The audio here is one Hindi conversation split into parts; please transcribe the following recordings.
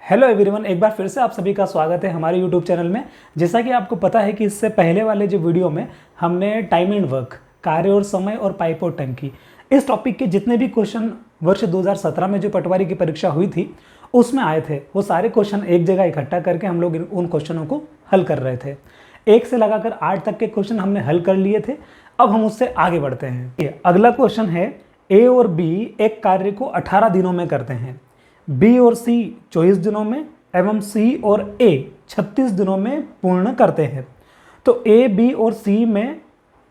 हेलो एवरीवन, एक बार फिर से आप सभी का स्वागत है हमारे यूट्यूब चैनल में। जैसा कि आपको पता है कि इससे पहले वाले जो वीडियो में हमने टाइम एंड वर्क, कार्य और समय और पाइप और टंकी, इस टॉपिक के जितने भी क्वेश्चन वर्ष 2017 में जो पटवारी की परीक्षा हुई थी उसमें आए थे, वो सारे क्वेश्चन एक जगह इकट्ठा करके हम लोग उन क्वेश्चनों को हल कर रहे थे। 1 से लगाकर 8 तक के क्वेश्चन हमने हल कर लिए थे। अब हम उससे आगे बढ़ते हैं। अगला क्वेश्चन है, ए और बी एक कार्य को 18 दिनों में करते हैं, बी और सी 24 दिनों में एवं सी और ए 36 दिनों में पूर्ण करते हैं। तो ए, बी और सी में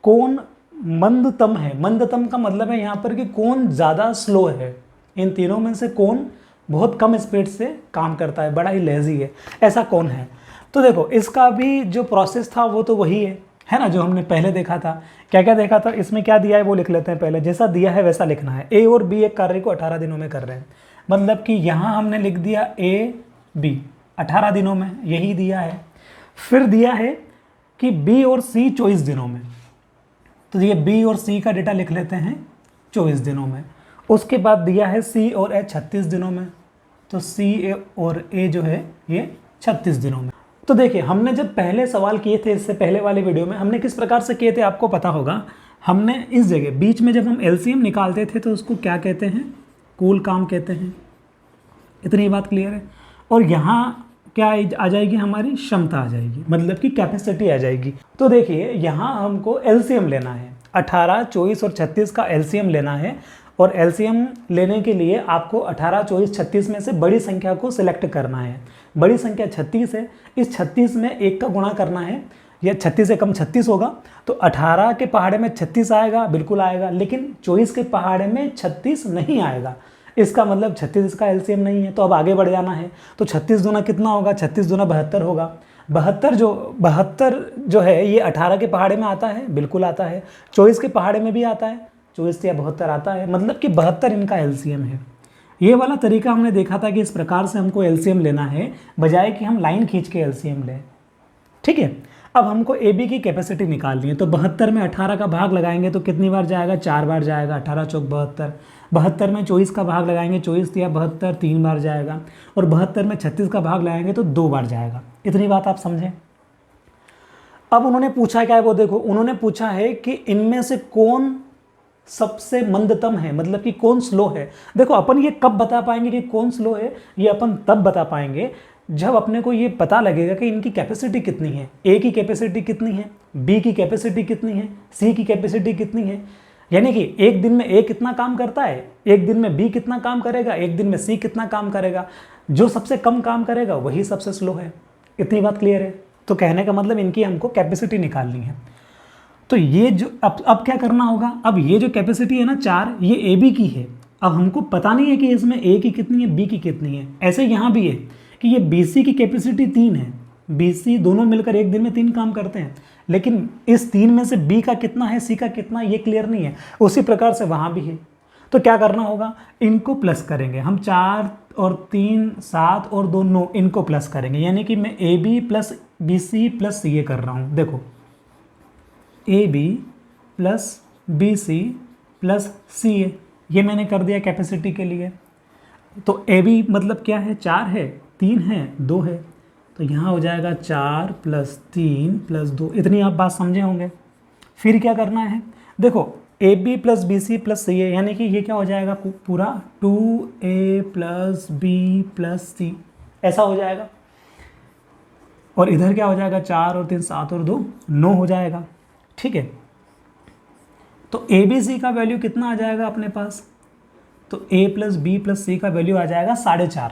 कौन मंदतम है? मंदतम का मतलब है यहाँ पर कि कौन ज़्यादा स्लो है। इन तीनों में से कौन बहुत कम स्पीड से काम करता है, बड़ा ही लेजी है, ऐसा कौन है? तो देखो, इसका भी जो प्रोसेस था वो तो वही है ना, जो हमने पहले देखा था। क्या क्या देखा था, इसमें क्या दिया है वो लिख लेते हैं पहले। जैसा दिया है वैसा लिखना है। ए और बी एक कार्य को 18 दिनों में कर रहे हैं, मतलब कि यहाँ हमने लिख दिया ए बी 18 दिनों में, यही दिया है। फिर दिया है कि बी और सी 24 दिनों में, तो ये बी और सी का डेटा लिख लेते हैं 24 दिनों में। उसके बाद दिया है सी और ए 36 दिनों में, तो सी और ए जो है ये 36 दिनों में। तो देखिए, हमने जब पहले सवाल किए थे, इससे पहले वाले वीडियो में हमने किस प्रकार से किए थे आपको पता होगा। हमने इस जगह बीच में जब हम एलसीएम निकालते थे तो उसको क्या कहते हैं? कुल काम कहते हैं। इतनी बात क्लियर है। और यहाँ क्या आ जाएगी? हमारी क्षमता आ जाएगी, मतलब कि कैपेसिटी आ जाएगी। तो देखिए, यहाँ हमको एलसीएम लेना है, 18, 24 और 36 का एलसीएम लेना है। और एलसीएम लेने के लिए आपको 18, 24, 36 में से बड़ी संख्या को सिलेक्ट करना है। बड़ी संख्या 36 है, इस 36 में 1 का गुणा करना है, या 36 से कम 36 होगा तो 18 के पहाड़े में 36 आएगा, बिल्कुल आएगा। लेकिन 24 के पहाड़े में 36 नहीं आएगा, इसका मतलब 36 इसका एलसीएम नहीं है। तो अब आगे बढ़ जाना है। तो 36 दूना कितना होगा? 36 दूना 72 होगा। 72 जो है ये 18 के पहाड़े में आता है, बिल्कुल आता है। 24 के पहाड़े में भी आता है, 24 या 72 आता है, मतलब कि 72 इनका एलसीएम है। ये वाला तरीका हमने देखा था कि इस प्रकार से हमको एलसीएम लेना है, बजाय कि हम लाइन खींच के एलसीएम लें। ठीक है। अब हमको ए बी की कैपेसिटी निकालनी है, तो 72 में 18 का भाग लगाएंगे तो कितनी बार जाएगा? 4 बार जाएगा। 18 चौक 72। 72 में 24 का भाग लगाएंगे, 24 या 72 3 बार जाएगा। और 72 में 36 का भाग लगाएंगे तो 2 बार जाएगा। इतनी बात आप समझें। अब उन्होंने पूछा क्या है वो देखो, उन्होंने पूछा है कि इनमें से कौन सबसे मंदतम है, मतलब कि कौन स्लो है। देखो, अपन ये कब बता पाएंगे कि कौन स्लो है? ये अपन तब बता पाएंगे जब अपने को ये पता लगेगा कि इनकी कैपेसिटी कितनी है। ए की कैपेसिटी कितनी है, बी की कैपेसिटी कितनी है, सी की कैपेसिटी कितनी है। यानी कि एक दिन में ए कितना काम करता है, एक दिन में बी कितना काम करेगा, एक दिन में सी कितना काम करेगा। जो सबसे कम काम करेगा वही सबसे स्लो है। इतनी बात क्लियर है। तो कहने का मतलब इनकी हमको कैपेसिटी निकालनी है। तो ये जो अब क्या करना होगा? अब ये जो कैपेसिटी है ना 4, ये ए बी की है। अब हमको पता नहीं है कि इसमें ए की कितनी है, बी की कितनी है। ऐसे यहाँ भी है कि ये बी सी की कैपेसिटी 3 है, बी सी दोनों मिलकर एक दिन में 3 काम करते हैं, लेकिन इस 3 में से बी का कितना है, सी का कितना, ये क्लियर नहीं है। उसी प्रकार से वहाँ भी है। तो क्या करना होगा? इनको प्लस करेंगे हम। 4 और 3 7 और 2 9, इनको प्लस करेंगे। यानी कि मैं A B plus B C plus C A कर रहा हूँ। देखो, A B plus B C plus C A, ये मैंने कर दिया कैपेसिटी के लिए। तो ए बी मतलब क्या है? 4 है, 3 है, 2 है, तो यहाँ हो जाएगा 4 प्लस 3 प्लस 2। इतनी आप बात समझे होंगे। फिर क्या करना है? देखो, A B plus B C plus C A, यानी कि ये क्या हो जाएगा पूरा? 2a प्लस बी प्लस सी, ऐसा हो जाएगा। और इधर क्या हो जाएगा? 4 और 3 7 और 2 9 हो जाएगा। ठीक है। तो ए बी सी का वैल्यू कितना आ जाएगा अपने पास? तो ए प्लस बी प्लस सी का वैल्यू आ जाएगा 4.5,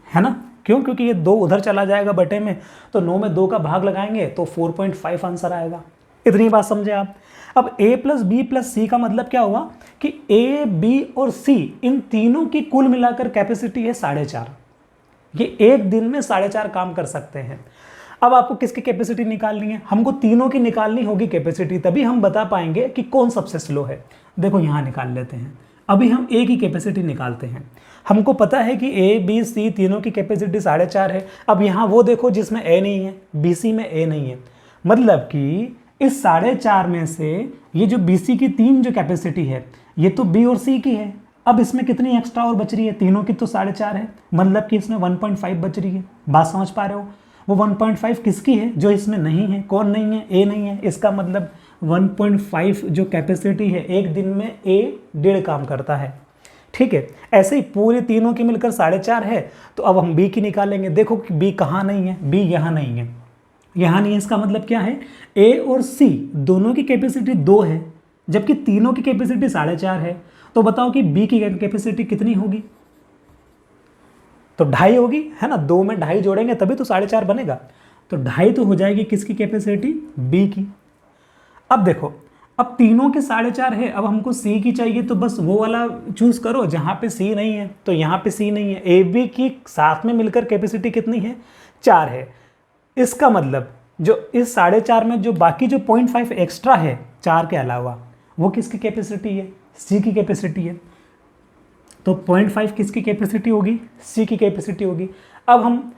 है ना? क्यों? क्योंकि ये 2 उधर चला जाएगा बटे में, तो 9 में 2 का भाग लगाएंगे तो 4.5 आंसर आएगा। इतनी बात समझे आप। अब a प्लस बी प्लस सी का मतलब क्या हुआ कि a, b और c इन तीनों की कुल मिलाकर कैपेसिटी है 4.5। ये एक दिन में 4.5 काम कर सकते हैं। अब आपको किसकी कैपेसिटी निकालनी है? हमको तीनों की निकालनी होगी कैपेसिटी, तभी हम बता पाएंगे कि कौन सबसे स्लो है। देखो, यहाँ निकाल लेते हैं। अभी हम ए की कैपेसिटी निकालते हैं। हमको पता है कि ए बी सी तीनों की कैपेसिटी 4.5 है। अब यहाँ वो देखो जिसमें ए नहीं है, बी सी में ए नहीं है, मतलब कि इस 4.5 में से ये जो बी सी की 3 जो कैपेसिटी है, ये तो बी और सी की है, अब इसमें कितनी एक्स्ट्रा और बच रही है, तीनों की तो 4.5 है, मतलब कि इसमें 1.5 बच रही है। बात समझ पा रहे हो? वो 1.5 किसकी है, जो इसमें नहीं है। कौन नहीं है? ए नहीं है। इसका मतलब 1.5 जो कैपेसिटी है, एक दिन में ए 1.5 काम करता है। ठीक है, ऐसे ही पूरे तीनों की मिलकर 4.5 है। तो अब हम बी की निकालेंगे। देखो कि बी कहाँ नहीं है, बी यहाँ नहीं है, यहाँ नहीं है। इसका मतलब क्या है, ए और सी दोनों की कैपेसिटी 2 है, जबकि तीनों की कैपेसिटी 4.5 है। तो बताओ कि बी की कैपेसिटी कितनी होगी? तो 2.5 होगी, है ना। 2 में 2.5 जोड़ेंगे तभी तो 4.5 बनेगा। तो 2.5 तो हो जाएगी किसकी कैपेसिटी, बी की। अब देखो, अब तीनों के 4.5 है, अब हमको सी की चाहिए, तो बस वो वाला चूज करो जहाँ पे सी नहीं है। तो यहाँ पे सी नहीं है। ए बी की साथ में मिलकर कैपेसिटी कितनी है, 4 है। इसका मतलब जो इस 4.5 में जो बाकी जो 0.5 एक्स्ट्रा है 4 के अलावा, वो किसकी कैपेसिटी है, सी की कैपेसिटी है। तो 0.5 किसकी कैपेसिटी होगी, सी की कैपेसिटी होगी। अब हम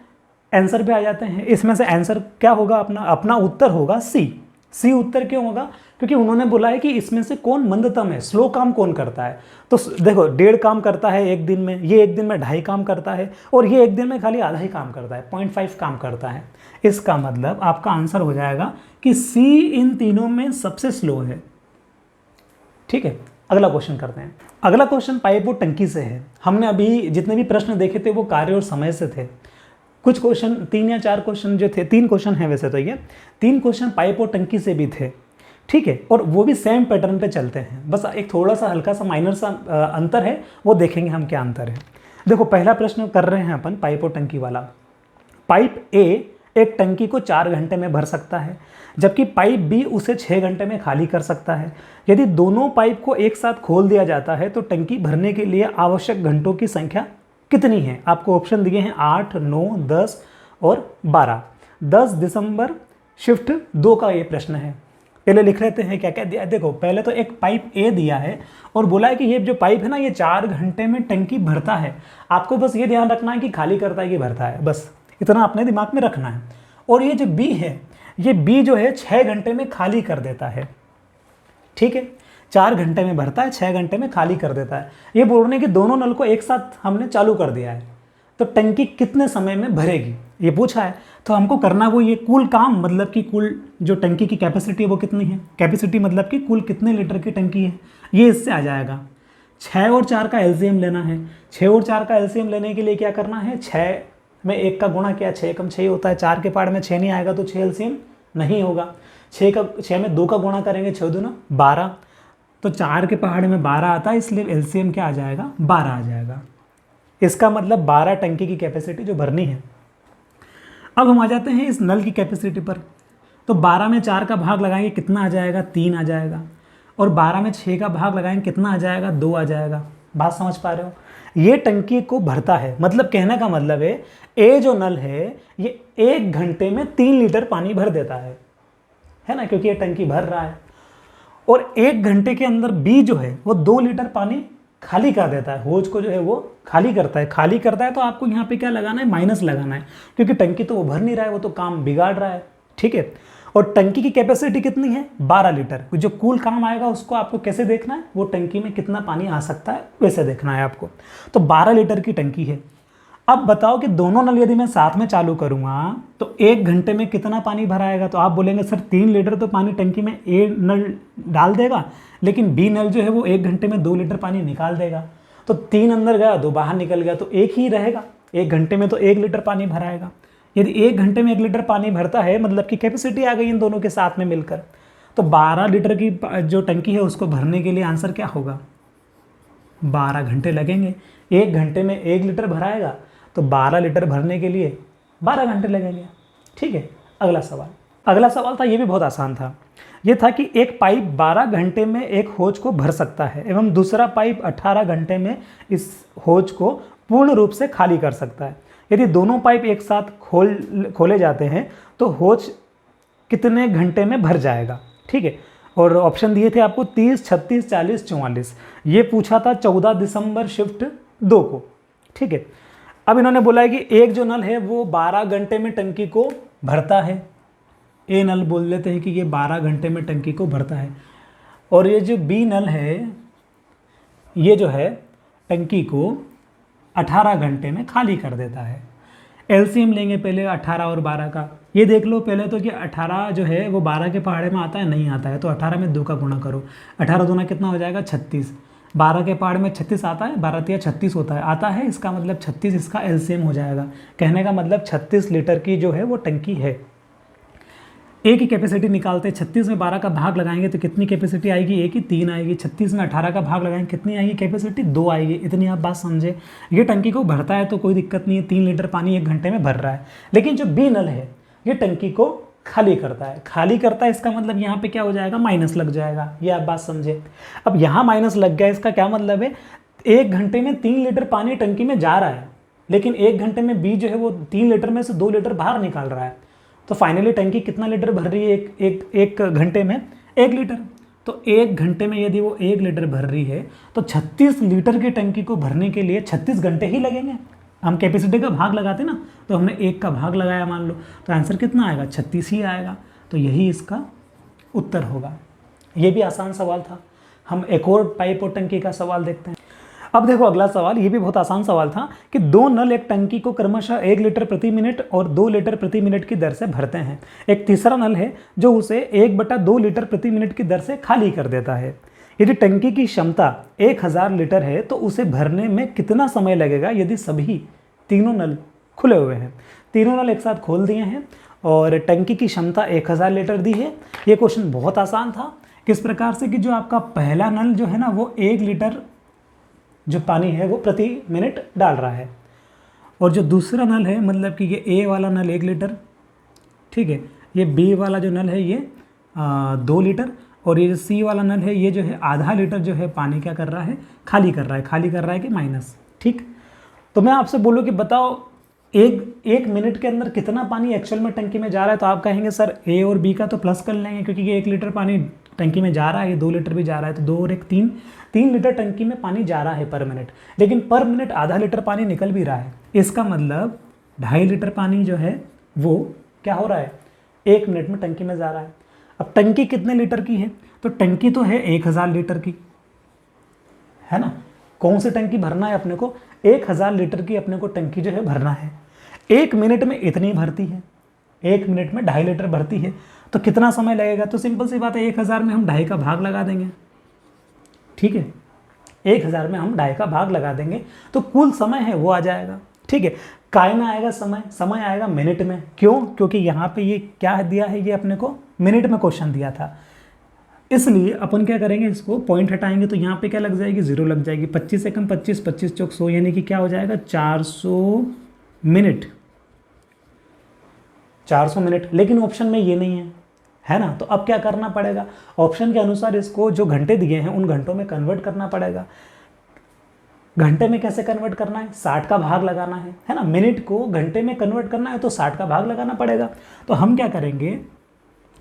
आंसर पे आ जाते हैं। इसमें से आंसर क्या होगा, अपना उत्तर होगा सी। सी उत्तर क्यों होगा, क्योंकि उन्होंने बोला है कि इसमें से कौन मंदतम है, स्लो काम कौन करता है। तो देखो 1.5 काम करता है एक दिन में, ये एक दिन में 2.5 काम करता है, और ये एक दिन में खाली आधा ही काम करता है, 0.5 काम करता है। इसका मतलब आपका आंसर हो जाएगा कि सी इन तीनों में सबसे स्लो है। ठीक है, अगला क्वेश्चन करते हैं। अगला क्वेश्चन पाइप और टंकी से है। हमने अभी जितने भी प्रश्न देखे थे वो कार्य और समय से थे। कुछ क्वेश्चन 3 या 4 क्वेश्चन जो थे, 3 क्वेश्चन हैं वैसे तो, ये 3 क्वेश्चन पाइप और टंकी से भी थे। ठीक है, और वो भी सेम पैटर्न पे चलते हैं, बस एक थोड़ा सा हल्का सा माइनर सा अंतर है, वो देखेंगे हम क्या अंतर है। देखो पहला प्रश्न कर रहे हैं अपन पाइप और टंकी वाला। पाइप ए एक टंकी को 4 घंटे में भर सकता है, जबकि पाइप बी उसे 6 घंटे में खाली कर सकता है। यदि दोनों पाइप को एक साथ खोल दिया जाता है तो टंकी भरने के लिए आवश्यक घंटों की संख्या कितनी है। आपको ऑप्शन दिए हैं 8, 9, 10 और 12। 10 दिसंबर शिफ्ट 2 का ये प्रश्न है। पहले लिख लेते हैं क्या क्या दिया है। देखो पहले तो एक पाइप ए दिया है और बोला है कि ये जो पाइप है ना, ये 4 घंटे में टंकी भरता है। आपको बस ये ध्यान रखना है कि खाली करता है कि भरता है, बस इतना अपने दिमाग में रखना है। और ये जो बी है, ये बी जो है 6 घंटे में खाली कर देता है। ठीक है, 4 घंटे में भरता है, 6 घंटे में खाली कर देता है। ये बोल रहे हैं कि दोनों नल को एक साथ हमने चालू कर दिया है, तो टंकी कितने समय में भरेगी ये पूछा है। तो हमको करना वो ये कुल काम, मतलब कि कुल जो टंकी की कैपेसिटी है वो कितनी है। कैपेसिटी मतलब कि कुल कितने लीटर की टंकी है, ये इससे आ जाएगा। 6 और 4 का एलसीएम लेना है। 6 और 4 का एलसीएम लेने के लिए क्या करना है, 6 में 1 का गुणा किया, 6 कम 6 होता है। 4 के पार्ट में 6 नहीं आएगा तो 6 एलसीएम नहीं होगा। 6 में 2 का गुणा करेंगे, 6 दूना 12, तो 4 के पहाड़ में 12 आता है, इसलिए एलसीएम क्या आ जाएगा, 12 आ जाएगा। इसका मतलब 12 टंकी की कैपेसिटी जो भरनी है। अब हम आ जाते हैं इस नल की कैपेसिटी पर। तो 12 में 4 का भाग लगाएंगे, कितना आ जाएगा, 3 आ जाएगा। और 12 में 6 का भाग लगाएंगे, कितना आ जाएगा, 2 आ जाएगा। बात समझ पा रहे हो, ये टंकी को भरता है। मतलब कहने का मतलब है ए जो नल है ये 1 घंटे में 3 लीटर पानी भर देता है ना, क्योंकि ये टंकी भर रहा है। और 1 घंटे के अंदर बी जो है वो 2 लीटर पानी खाली कर देता है, होज को जो है वो खाली करता है। खाली करता है तो आपको यहाँ पे क्या लगाना है, माइनस लगाना है, क्योंकि टंकी तो वो भर नहीं रहा है, वो तो काम बिगाड़ रहा है। ठीक है, और टंकी की कैपेसिटी कितनी है, 12 लीटर। जो कुल काम आएगा उसको आपको कैसे देखना है, वो टंकी में कितना पानी आ सकता है वैसे देखना है आपको। तो 12 लीटर की टंकी है। अब बताओ कि दोनों नल यदि मैं साथ में चालू करूंगा तो 1 घंटे में कितना पानी भराएगा। तो आप बोलेंगे सर 3 लीटर तो पानी टंकी में ए नल डाल देगा, लेकिन बी नल जो है वो 1 घंटे में 2 लीटर पानी निकाल देगा। तो 3 अंदर गया, 2 बाहर निकल गया, तो 1 ही रहेगा। 1 घंटे में तो 1 लीटर पानी भराएगा। यदि 1 घंटे में 1 लीटर पानी भरता है, मतलब कि कैपेसिटी आ गई इन दोनों के साथ में मिलकर, तो 12 लीटर की जो टंकी है उसको भरने के लिए आंसर क्या होगा, 12 घंटे लगेंगे। 1 घंटे में 1 लीटर भराएगा तो 12 लीटर भरने के लिए 12 घंटे लगेंगे। ठीक है, अगला सवाल था, ये भी बहुत आसान था। ये था कि एक पाइप 12 घंटे में एक होज को भर सकता है एवं दूसरा पाइप 18 घंटे में इस होज को पूर्ण रूप से खाली कर सकता है। यदि दोनों पाइप एक साथ खोले जाते हैं तो होज कितने घंटे में भर जाएगा। ठीक है, और ऑप्शन दिए थे आपको 30, 36, 40, 44। ये पूछा था 14 दिसंबर शिफ्ट 2 को। ठीक है, अब इन्होंने बोला है कि एक जो नल है वो 12 घंटे में टंकी को भरता है। ए नल बोल लेते हैं कि ये 12 घंटे में टंकी को भरता है। और ये जो बी नल है, ये जो है टंकी को 18 घंटे में खाली कर देता है। एलसीएम लेंगे पहले 18 और 12 का। ये देख लो पहले तो कि 18 जो है वो 12 के पहाड़े में आता है, नहीं आता है, तो 18 में 2 का गुणा करो। 18 दूना कितना हो जाएगा 36। 12 के पहाड़ में 36 आता है, 12 तिया 36 होता है, आता है, इसका मतलब 36 इसका एलसीएम हो जाएगा। कहने का मतलब 36 लीटर की जो है वो टंकी है। एक ही कैपेसिटी निकालते हैं, 36 में 12 का भाग लगाएंगे तो कितनी कैपेसिटी आएगी, एक ही 3 आएगी। 36 में 18 का भाग लगाएंगे कितनी आएगी कैपेसिटी, 2 आएगी। इतनी आप बात समझे। ये टंकी को भरता है तो कोई दिक्कत नहीं है, 3 लीटर पानी 1 घंटे में भर रहा है। लेकिन जो बी नल है ये टंकी को खाली करता है। खाली करता है इसका मतलब यहाँ पे क्या हो जाएगा, माइनस लग जाएगा। ये आप बात समझे। अब यहाँ माइनस लग गया, इसका क्या मतलब है, 1 घंटे में 3 लीटर पानी टंकी में जा रहा है, लेकिन 1 घंटे में बी जो है वो 3 लीटर में से 2 लीटर बाहर निकाल रहा है। तो फाइनली टंकी कितना लीटर भर रही है एक घंटे में, 1 लीटर। तो 1 घंटे में यदि वो 1 लीटर भर रही है तो 36 लीटर की टंकी को भरने के लिए 36 घंटे ही लगेंगे। हम कैपेसिटी का भाग लगाते ना, तो हमने 1 का भाग लगाया मान लो, तो आंसर कितना आएगा, 36 ही आएगा। तो यही इसका उत्तर होगा। ये भी आसान सवाल था। हम एक और पाइप और टंकी का सवाल देखते हैं। अब देखो अगला सवाल, ये भी बहुत आसान सवाल था कि 2 नल एक टंकी को क्रमशः 1 लीटर प्रति मिनट और 2 लीटर प्रति मिनट की दर से भरते हैं। एक तीसरा नल है जो उसे 1/2 लीटर प्रति मिनट की दर से खाली कर देता है। यदि टंकी की क्षमता 1000 लीटर है तो उसे भरने में कितना समय लगेगा यदि सभी तीनों नल खुले हुए हैं। तीनों नल एक साथ खोल दिए हैं और टंकी की क्षमता 1000 लीटर दी है। ये क्वेश्चन बहुत आसान था। किस प्रकार से कि जो आपका पहला नल जो है ना वो 1 लीटर जो पानी है वो प्रति मिनट डाल रहा है, और जो दूसरा नल है मतलब कि ये ए वाला नल 1 लीटर, ठीक है, ये बी वाला जो नल है ये 2 लीटर, और ये जो सी वाला नल है ये जो है आधा लीटर जो है पानी क्या कर रहा है, खाली कर रहा है कि माइनस। ठीक, तो मैं आपसे बोलूँ कि बताओ एक मिनट के अंदर कितना पानी एक्चुअल में टंकी में जा रहा है, तो आप कहेंगे सर ए और बी का तो प्लस कर लेंगे क्योंकि ये 1 लीटर पानी टंकी में जा रहा है, ये 2 लीटर भी जा रहा है, तो 2 और 1 3 लीटर टंकी में पानी जा रहा है पर मिनट। लेकिन पर मिनट आधा लीटर पानी निकल भी रहा है, इसका मतलब 2.5 लीटर पानी जो है वो क्या हो रहा है, 1 मिनट में टंकी में जा रहा है। अब टंकी कितने लीटर की है, तो टंकी तो है 1000 लीटर की, है ना। कौन सी टंकी भरना है अपने को, 1000 लीटर की अपने को टंकी जो है भरना है। 1 मिनट में इतनी भरती है, 1 मिनट में 2.5 लीटर भरती है, तो कितना समय लगेगा, तो सिंपल सी बात है 1000 में हम 2.5 का भाग लगा देंगे। ठीक है, 1000 में हम 2.5 का भाग लगा देंगे तो कुल समय है वो आ जाएगा। ठीक है, काय में आएगा समय आएगा मिनट में। क्यों, क्योंकि यहाँ पे ये क्या दिया है, ये अपने को मिनट में क्वेश्चन दिया था, इसलिए अपन क्या करेंगे, इसको पॉइंट हटाएंगे तो यहाँ पे क्या लग जाएगी, 0 लग जाएगी। 25 से कम 25, 25 चौक 100, यानी कि क्या हो जाएगा 400 मिनट, 400 मिनट। लेकिन ऑप्शन में ये नहीं है ना, तो अब क्या करना पड़ेगा, ऑप्शन के अनुसार इसको जो घंटे दिए हैं उन घंटों में कन्वर्ट करना पड़ेगा। घंटे में कैसे कन्वर्ट करना है, 60 का भाग लगाना है ना। मिनट को घंटे में कन्वर्ट करना है तो 60 का भाग लगाना पड़ेगा। तो हम क्या करेंगे,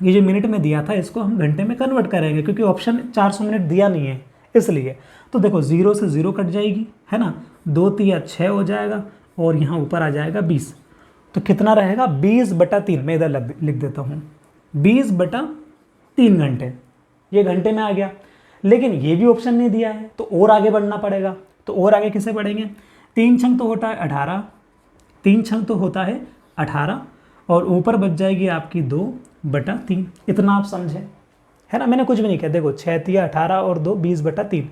ये जो मिनट में दिया था इसको हम घंटे में कन्वर्ट करेंगे, क्योंकि ऑप्शन 400 मिनट दिया नहीं है इसलिए। तो देखो 0 से 0 कट जाएगी, है ना, 2 तिया 6 हो जाएगा और यहाँ ऊपर आ जाएगा 20। तो कितना रहेगा, 20/3। मैं इधर लिख देता हूँ 20/3 घंटे, ये घंटे में आ गया। लेकिन ये भी ऑप्शन नहीं दिया है तो और आगे बढ़ना पड़ेगा। तो और आगे किसे बढ़ेंगे, 3 छंग तो होता है 18, 3 छंग तो होता है 18 और ऊपर बच जाएगी आपकी 2/3। इतना आप समझे, है ना, मैंने कुछ भी नहीं किया। देखो 6 तिया 18 और 2 20/3,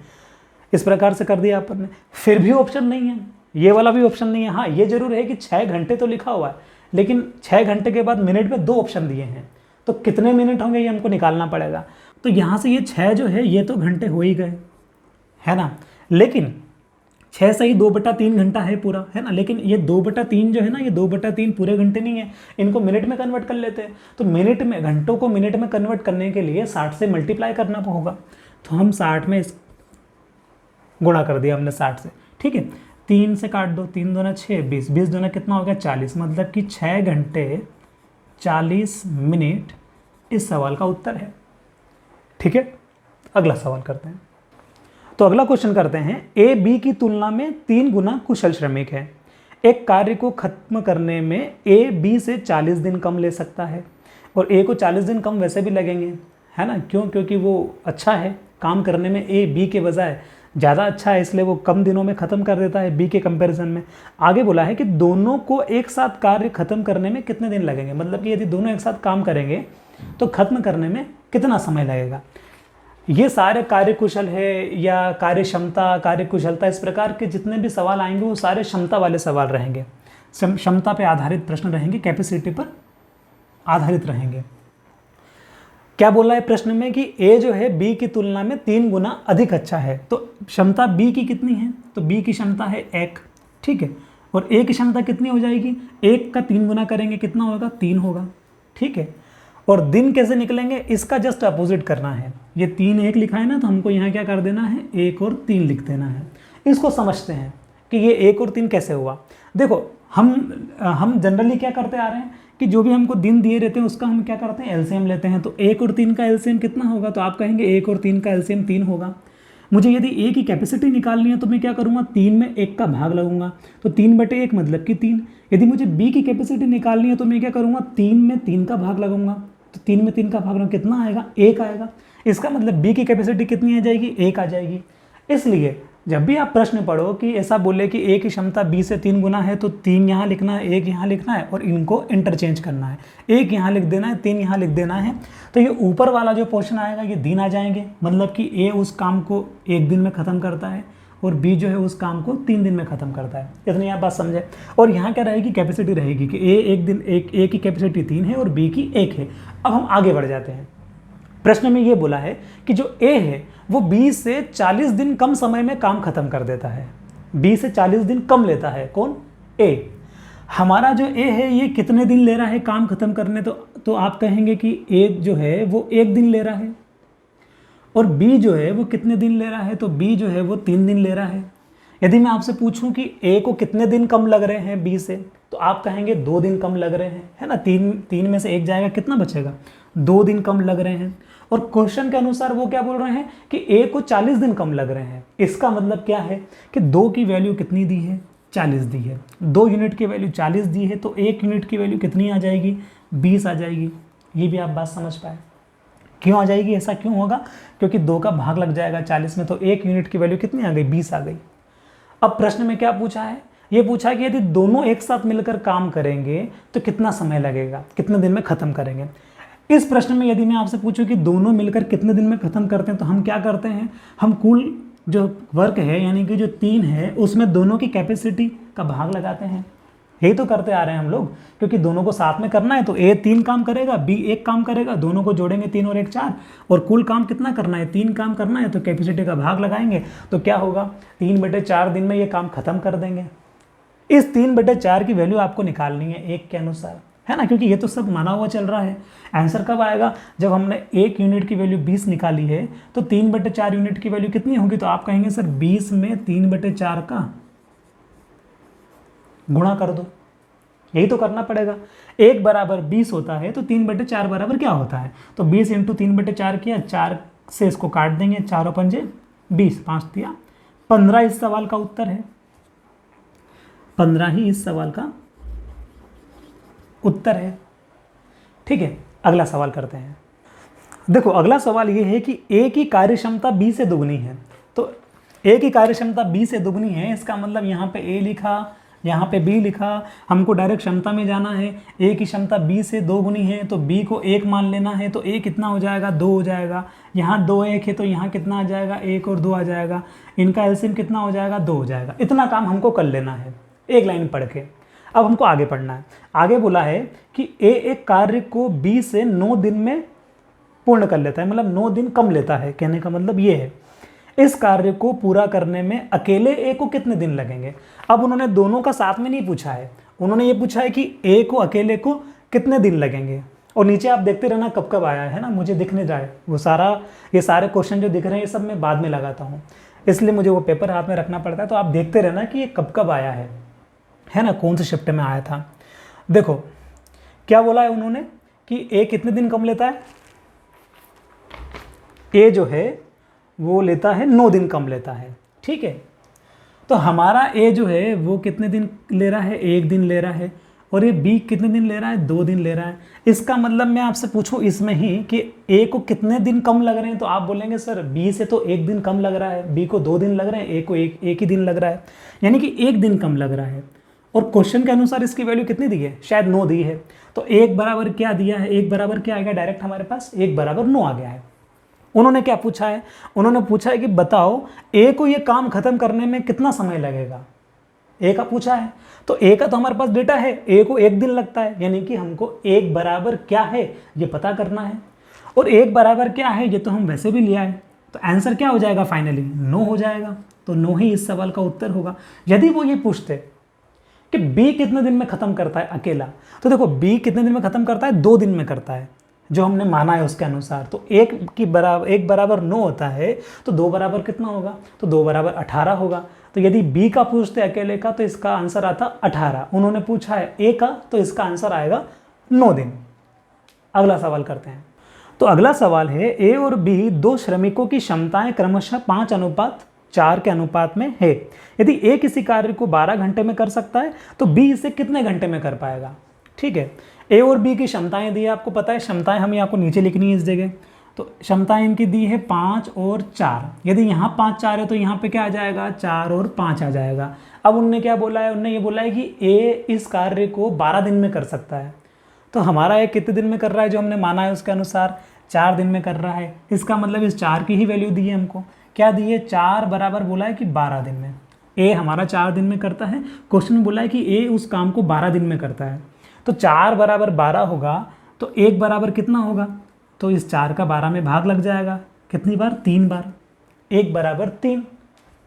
इस प्रकार से कर दिया अपन ने। फिर भी ऑप्शन नहीं है, ये वाला भी ऑप्शन नहीं है। हाँ ये जरूर है कि 6 घंटे तो लिखा हुआ है, लेकिन 6 घंटे के बाद मिनट में 2 ऑप्शन दिए हैं, तो कितने मिनट होंगे ये हमको निकालना पड़ेगा। तो यहाँ से ये 6 जो है ये तो घंटे हो ही गए, है ना, लेकिन 6 से ही 2/3 घंटा है पूरा, है ना। लेकिन ये 2/3 जो है ना, ये 2/3 पूरे घंटे नहीं है, इनको मिनट में कन्वर्ट कर लेते हैं। तो मिनट में, घंटों को मिनट में कन्वर्ट करने के लिए 60 से मल्टीप्लाई करना होगा। तो हम 60 में गुणा कर दिया हमने 60 से। ठीक है, 3 से काट दो, 3 दूना 6, 20, 20 दूना कितना हो गया 40, मतलब कि 6 घंटे 40 मिनट इस सवाल का उत्तर है। ठीक है, अगला सवाल करते हैं। तो अगला क्वेश्चन करते हैं, ए बी की तुलना में 3 गुना कुशल श्रमिक है। एक कार्य को खत्म करने में ए बी से 40 दिन कम ले सकता है, और ए को 40 दिन कम वैसे भी लगेंगे, है ना। क्यों, क्योंकि वो अच्छा है काम करने में, ए बी के बजाय ज़्यादा अच्छा है इसलिए वो कम दिनों में ख़त्म कर देता है बी के कंपैरिजन में। आगे बोला है कि दोनों को एक साथ कार्य ख़त्म करने में कितने दिन लगेंगे, मतलब कि यदि दोनों एक साथ काम करेंगे तो ख़त्म करने में कितना समय लगेगा। ये सारे कार्यकुशल है या कार्य क्षमता, कार्य कुशलता, इस प्रकार के जितने भी सवाल आएंगे वो सारे क्षमता वाले सवाल रहेंगे, क्षमता पे आधारित प्रश्न रहेंगे, कैपेसिटी पर आधारित रहेंगे। क्या बोला है प्रश्न में कि ए जो है बी की तुलना में 3 गुना अधिक अच्छा है, तो क्षमता बी की कितनी है, तो बी की क्षमता है 1, ठीक है, और ए की क्षमता कितनी हो जाएगी, 1 का 3 गुना करेंगे कितना होगा, 3 होगा, ठीक है। और दिन कैसे निकलेंगे, इसका जस्ट अपोजिट करना है। ये 3 1 लिखा है ना, तो हमको यहाँ क्या कर देना है, 1 और 3 लिख देना है। इसको समझते हैं कि ये 1 और 3 कैसे हुआ। देखो हम जनरली क्या करते आ रहे हैं कि जो भी हमको दिन दिए रहते हैं उसका हम क्या करते हैं, एलसीएम लेते हैं। तो 1 और 3 का एलसीएम कितना होगा, तो आप कहेंगे 1 और 3 का एलसीएम 3 होगा। मुझे यदि ए की कैपेसिटी निकालनी है तो मैं क्या करूँगा, 3 में 1 का भाग लगूंगा, तो 3/1 मतलब कि 3। यदि मुझे बी की कैपेसिटी निकालनी है तो मैं क्या करूँगा, 3 में 3 का भाग लगूंगा, तो 3 में 3 का भाग लगूंगा, कितना आएगा, 1 आएगा। इसका मतलब बी की कैपेसिटी कितनी आ जाएगी, 1 आ जाएगी। इसलिए जब भी आप प्रश्न पढ़ो कि ऐसा बोले कि ए की क्षमता बी से 3 गुना है, तो 3 यहाँ लिखना है, 1 यहाँ लिखना है और इनको इंटरचेंज करना है, 1 यहाँ लिख देना है, 3 यहाँ लिख देना है। तो ये ऊपर वाला जो पोर्शन आएगा ये दिन आ जाएंगे, मतलब कि ए उस काम को 1 दिन में ख़त्म करता है और बी जो है उस काम को 3 दिन में ख़त्म करता है। इतनी आप बात समझे। और यहाँ क्या रहेगी, कैपेसिटी रहेगी कि ए की कैपेसिटी 3 है और बी की 1 है। अब हम आगे बढ़ जाते हैं। प्रश्न में ये बोला है कि जो ए है वो 20 से 40 दिन कम समय में काम खत्म कर देता है, 20 से 40 दिन कम लेता है, कौन, ए। हमारा जो ए है ये कितने दिन ले रहा है काम खत्म करने, तो आप कहेंगे कि ए जो है वो 1 दिन ले रहा है, और बी जो है वो कितने दिन ले रहा है, तो बी जो है वो 3 दिन ले रहा है। यदि मैं आपसे पूछूं कि ए को कितने दिन कम लग रहे हैं बी से, तो आप कहेंगे 2 दिन कम लग रहे हैं, है ना। 3 में से 1 जाएगा, कितना बचेगा, 2 दिन कम लग रहे हैं। और क्वेश्चन के अनुसार वो क्या बोल रहे हैं कि ए को 40 दिन कम लग रहे हैं। इसका मतलब क्या है कि 2 की वैल्यू कितनी दी है, 40 दी है, 2 यूनिट की वैल्यू 40 दी है, तो 1 यूनिट की वैल्यू कितनी आ जाएगी, 20 आ जाएगी। ये भी आप बात समझ पाए, क्यों आ जाएगी, ऐसा क्यों होगा, क्योंकि 2 का भाग लग जाएगा 40 में, तो 1 यूनिट की वैल्यू कितनी आ गई, 20 आ गई। अब प्रश्न में क्या पूछा है, ये पूछा है कि यदि दोनों एक साथ मिलकर काम करेंगे तो कितना समय लगेगा, कितने दिन में खत्म करेंगे। इस प्रश्न में यदि मैं आपसे पूछूं कि दोनों मिलकर कितने दिन में खत्म करते हैं, तो हम क्या करते हैं, हम कुल जो वर्क है यानी कि जो 3 है उसमें दोनों की कैपेसिटी का भाग लगाते हैं। यही तो करते आ रहे हैं हम लोग, क्योंकि दोनों को साथ में करना है, तो ए 3 काम करेगा, बी 1 काम करेगा, दोनों को जोड़ेंगे 3 और 1 4, और कुल काम कितना करना है, 3 काम करना है, तो कैपेसिटी का भाग लगाएंगे, तो क्या होगा, 3/4 दिन में ये काम खत्म कर देंगे। इस 3/4 की वैल्यू आपको निकालनी है 1 के अनुसार, है ना, क्योंकि ये तो सब माना हुआ चल रहा है। आंसर कब आएगा, जब हमने 1 यूनिट की वैल्यू 20 निकाली है, तो 3/4 यूनिट की वैल्यू कितनी होगी, तो आप कहेंगे सर 20 में 3/4 का गुणा कर दो, यही तो करना पड़ेगा। 1 बराबर 20 होता है, तो 3/4 बराबर क्या होता है, तो 20 × 3/4 किया, 4 से इसको काट देंगे, 4 और 5 20, 5 दिया 15 इस सवाल का उत्तर है, 15 ही इस सवाल का उत्तर है। ठीक है, अगला सवाल करते हैं। देखो अगला सवाल ये है कि ए की कार्यक्षमता बी से दुगनी है, तो ए की कार्यक्षमता बी से दुगनी है, इसका मतलब यहाँ पे ए लिखा, यहाँ पे बी लिखा, हमको डायरेक्ट क्षमता में जाना है। ए की क्षमता बी से 2 गुनी है, तो बी को 1 मान लेना है, तो ए कितना हो जाएगा, 2 हो जाएगा। यहाँ 2 1 है, तो यहाँ कितना आ जाएगा, 1 और 2 आ जाएगा। इनका एलसीएम कितना हो जाएगा, 2 हो जाएगा। इतना काम हमको कर लेना है एक लाइन पढ़ के। अब हमको आगे पढ़ना है। आगे बोला है कि ए एक कार्य को बी से 9 दिन में पूर्ण कर लेता है, मतलब 9 दिन कम लेता है। कहने का मतलब ये है, इस कार्य को पूरा करने में अकेले ए को कितने दिन लगेंगे। अब उन्होंने दोनों का साथ में नहीं पूछा है, उन्होंने ये पूछा है कि ए को अकेले को कितने दिन लगेंगे। और नीचे आप देखते रहना कब कब आया है ना, मुझे दिखने जाए वो सारा, ये सारे क्वेश्चन जो दिख रहे हैं ये सब मैं बाद में लगाता हूँ, इसलिए मुझे वो पेपर हाथ में रखना पड़ता है। तो आप देखते रहना कि ये कब कब आया है ना, कौन से शिफ्ट में आया था। देखो क्या बोला है उन्होंने कि ए कितने दिन कम लेता है, ए जो है वो लेता है 9 दिन कम लेता है। ठीक है, तो हमारा ए जो है वो कितने दिन ले रहा है, 1 दिन ले रहा है, और ये बी कितने दिन ले रहा है, 2 दिन ले रहा है। इसका मतलब मैं आपसे पूछूं इसमें ही कि ए को कितने दिन कम लग रहे हैं, तो आप बोलेंगे सर बी से तो 1 दिन कम लग रहा है, बी को 2 दिन लग रहे हैं, ए को एक ही दिन लग रहा है, यानी कि 1 दिन कम लग रहा है। और क्वेश्चन के अनुसार इसकी वैल्यू कितनी दी है, शायद 9 दी है। तो 1 बराबर क्या दिया है, 1 बराबर क्या आएगा, डायरेक्ट हमारे पास 1 बराबर 9 आ गया है। उन्होंने क्या पूछा है, उन्होंने पूछा है कि बताओ ए को ये काम खत्म करने में कितना समय लगेगा, ए का पूछा है। तो ए का तो हमारे पास डेटा है, ए को 1 दिन लगता है, यानी कि हमको 1 बराबर क्या है ये पता करना है। और 1 बराबर क्या है ये तो हम वैसे भी लिया है, तो आंसर क्या हो जाएगा फाइनली, 9 हो जाएगा। तो 9 ही इस सवाल का उत्तर होगा। यदि वो ये पूछते कि बी कितने दिन में खत्म करता है अकेला, तो देखो बी कितने दिन में खत्म करता है, 2 दिन में करता है जो हमने माना है उसके अनुसार। तो 1 बराबर 9 होता है, तो 2 बराबर कितना होगा, तो 2 बराबर 18 होगा। तो यदि बी का पूछते अकेले का तो इसका आंसर आता 18। उन्होंने पूछा है ए का, तो इसका आंसर आएगा 9 दिन। अगला सवाल करते हैं। तो अगला सवाल है, ए और बी 2 श्रमिकों की क्षमताएं क्रमशः 5:4 के अनुपात में है। यदि ए किसी कार्य को 12 घंटे में कर सकता है तो बी इसे कितने घंटे में कर पाएगा। ठीक है, ए और बी की क्षमताएं दी है, आपको पता है क्षमताएं हमें आपको नीचे लिखनी है इस जगह। तो क्षमताएं इनकी दी है 5 और 4। यदि यहाँ 5 4 है तो यहाँ पे क्या आ जाएगा, 4 और 5 आ जाएगा। अब उनने क्या बोला है, उनने ये बोला है कि ए इस कार्य को 12 दिन में कर सकता है। तो हमारा ए कितने दिन में कर रहा है, जो हमने माना है उसके अनुसार 4 दिन में कर रहा है। इसका मतलब इस 4 की ही वैल्यू दी है हमको, क्या दी है, 4 बराबर बोला है कि 12 दिन में। ए हमारा 4 दिन में करता है, क्वेश्चन में बोला है कि ए उस काम को 12 दिन में करता है। तो 4 बराबर 12 होगा, तो 1 बराबर कितना होगा, तो इस 4 का 12 में भाग लग जाएगा, कितनी बार, 3 बार। 1 बराबर 3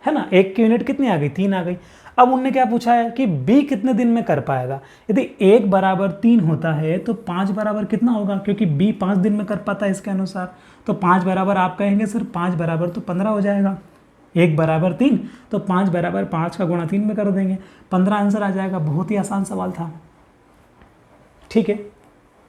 है ना, 1 की यूनिट कितनी आ गई, 3 आ गई। अब उनने क्या पूछा है कि बी कितने दिन में कर पाएगा। यदि 1 बराबर 3 होता है तो 5 बराबर कितना होगा, क्योंकि बी 5 दिन में कर पाता है इसके अनुसार। तो 5 बराबर आप कहेंगे सर 5 बराबर तो 15 हो जाएगा। 1 बराबर 3, तो 5 बराबर 5 का गुणा 3 में कर देंगे, 15 आंसर आ जाएगा। बहुत ही आसान सवाल था। ठीक है,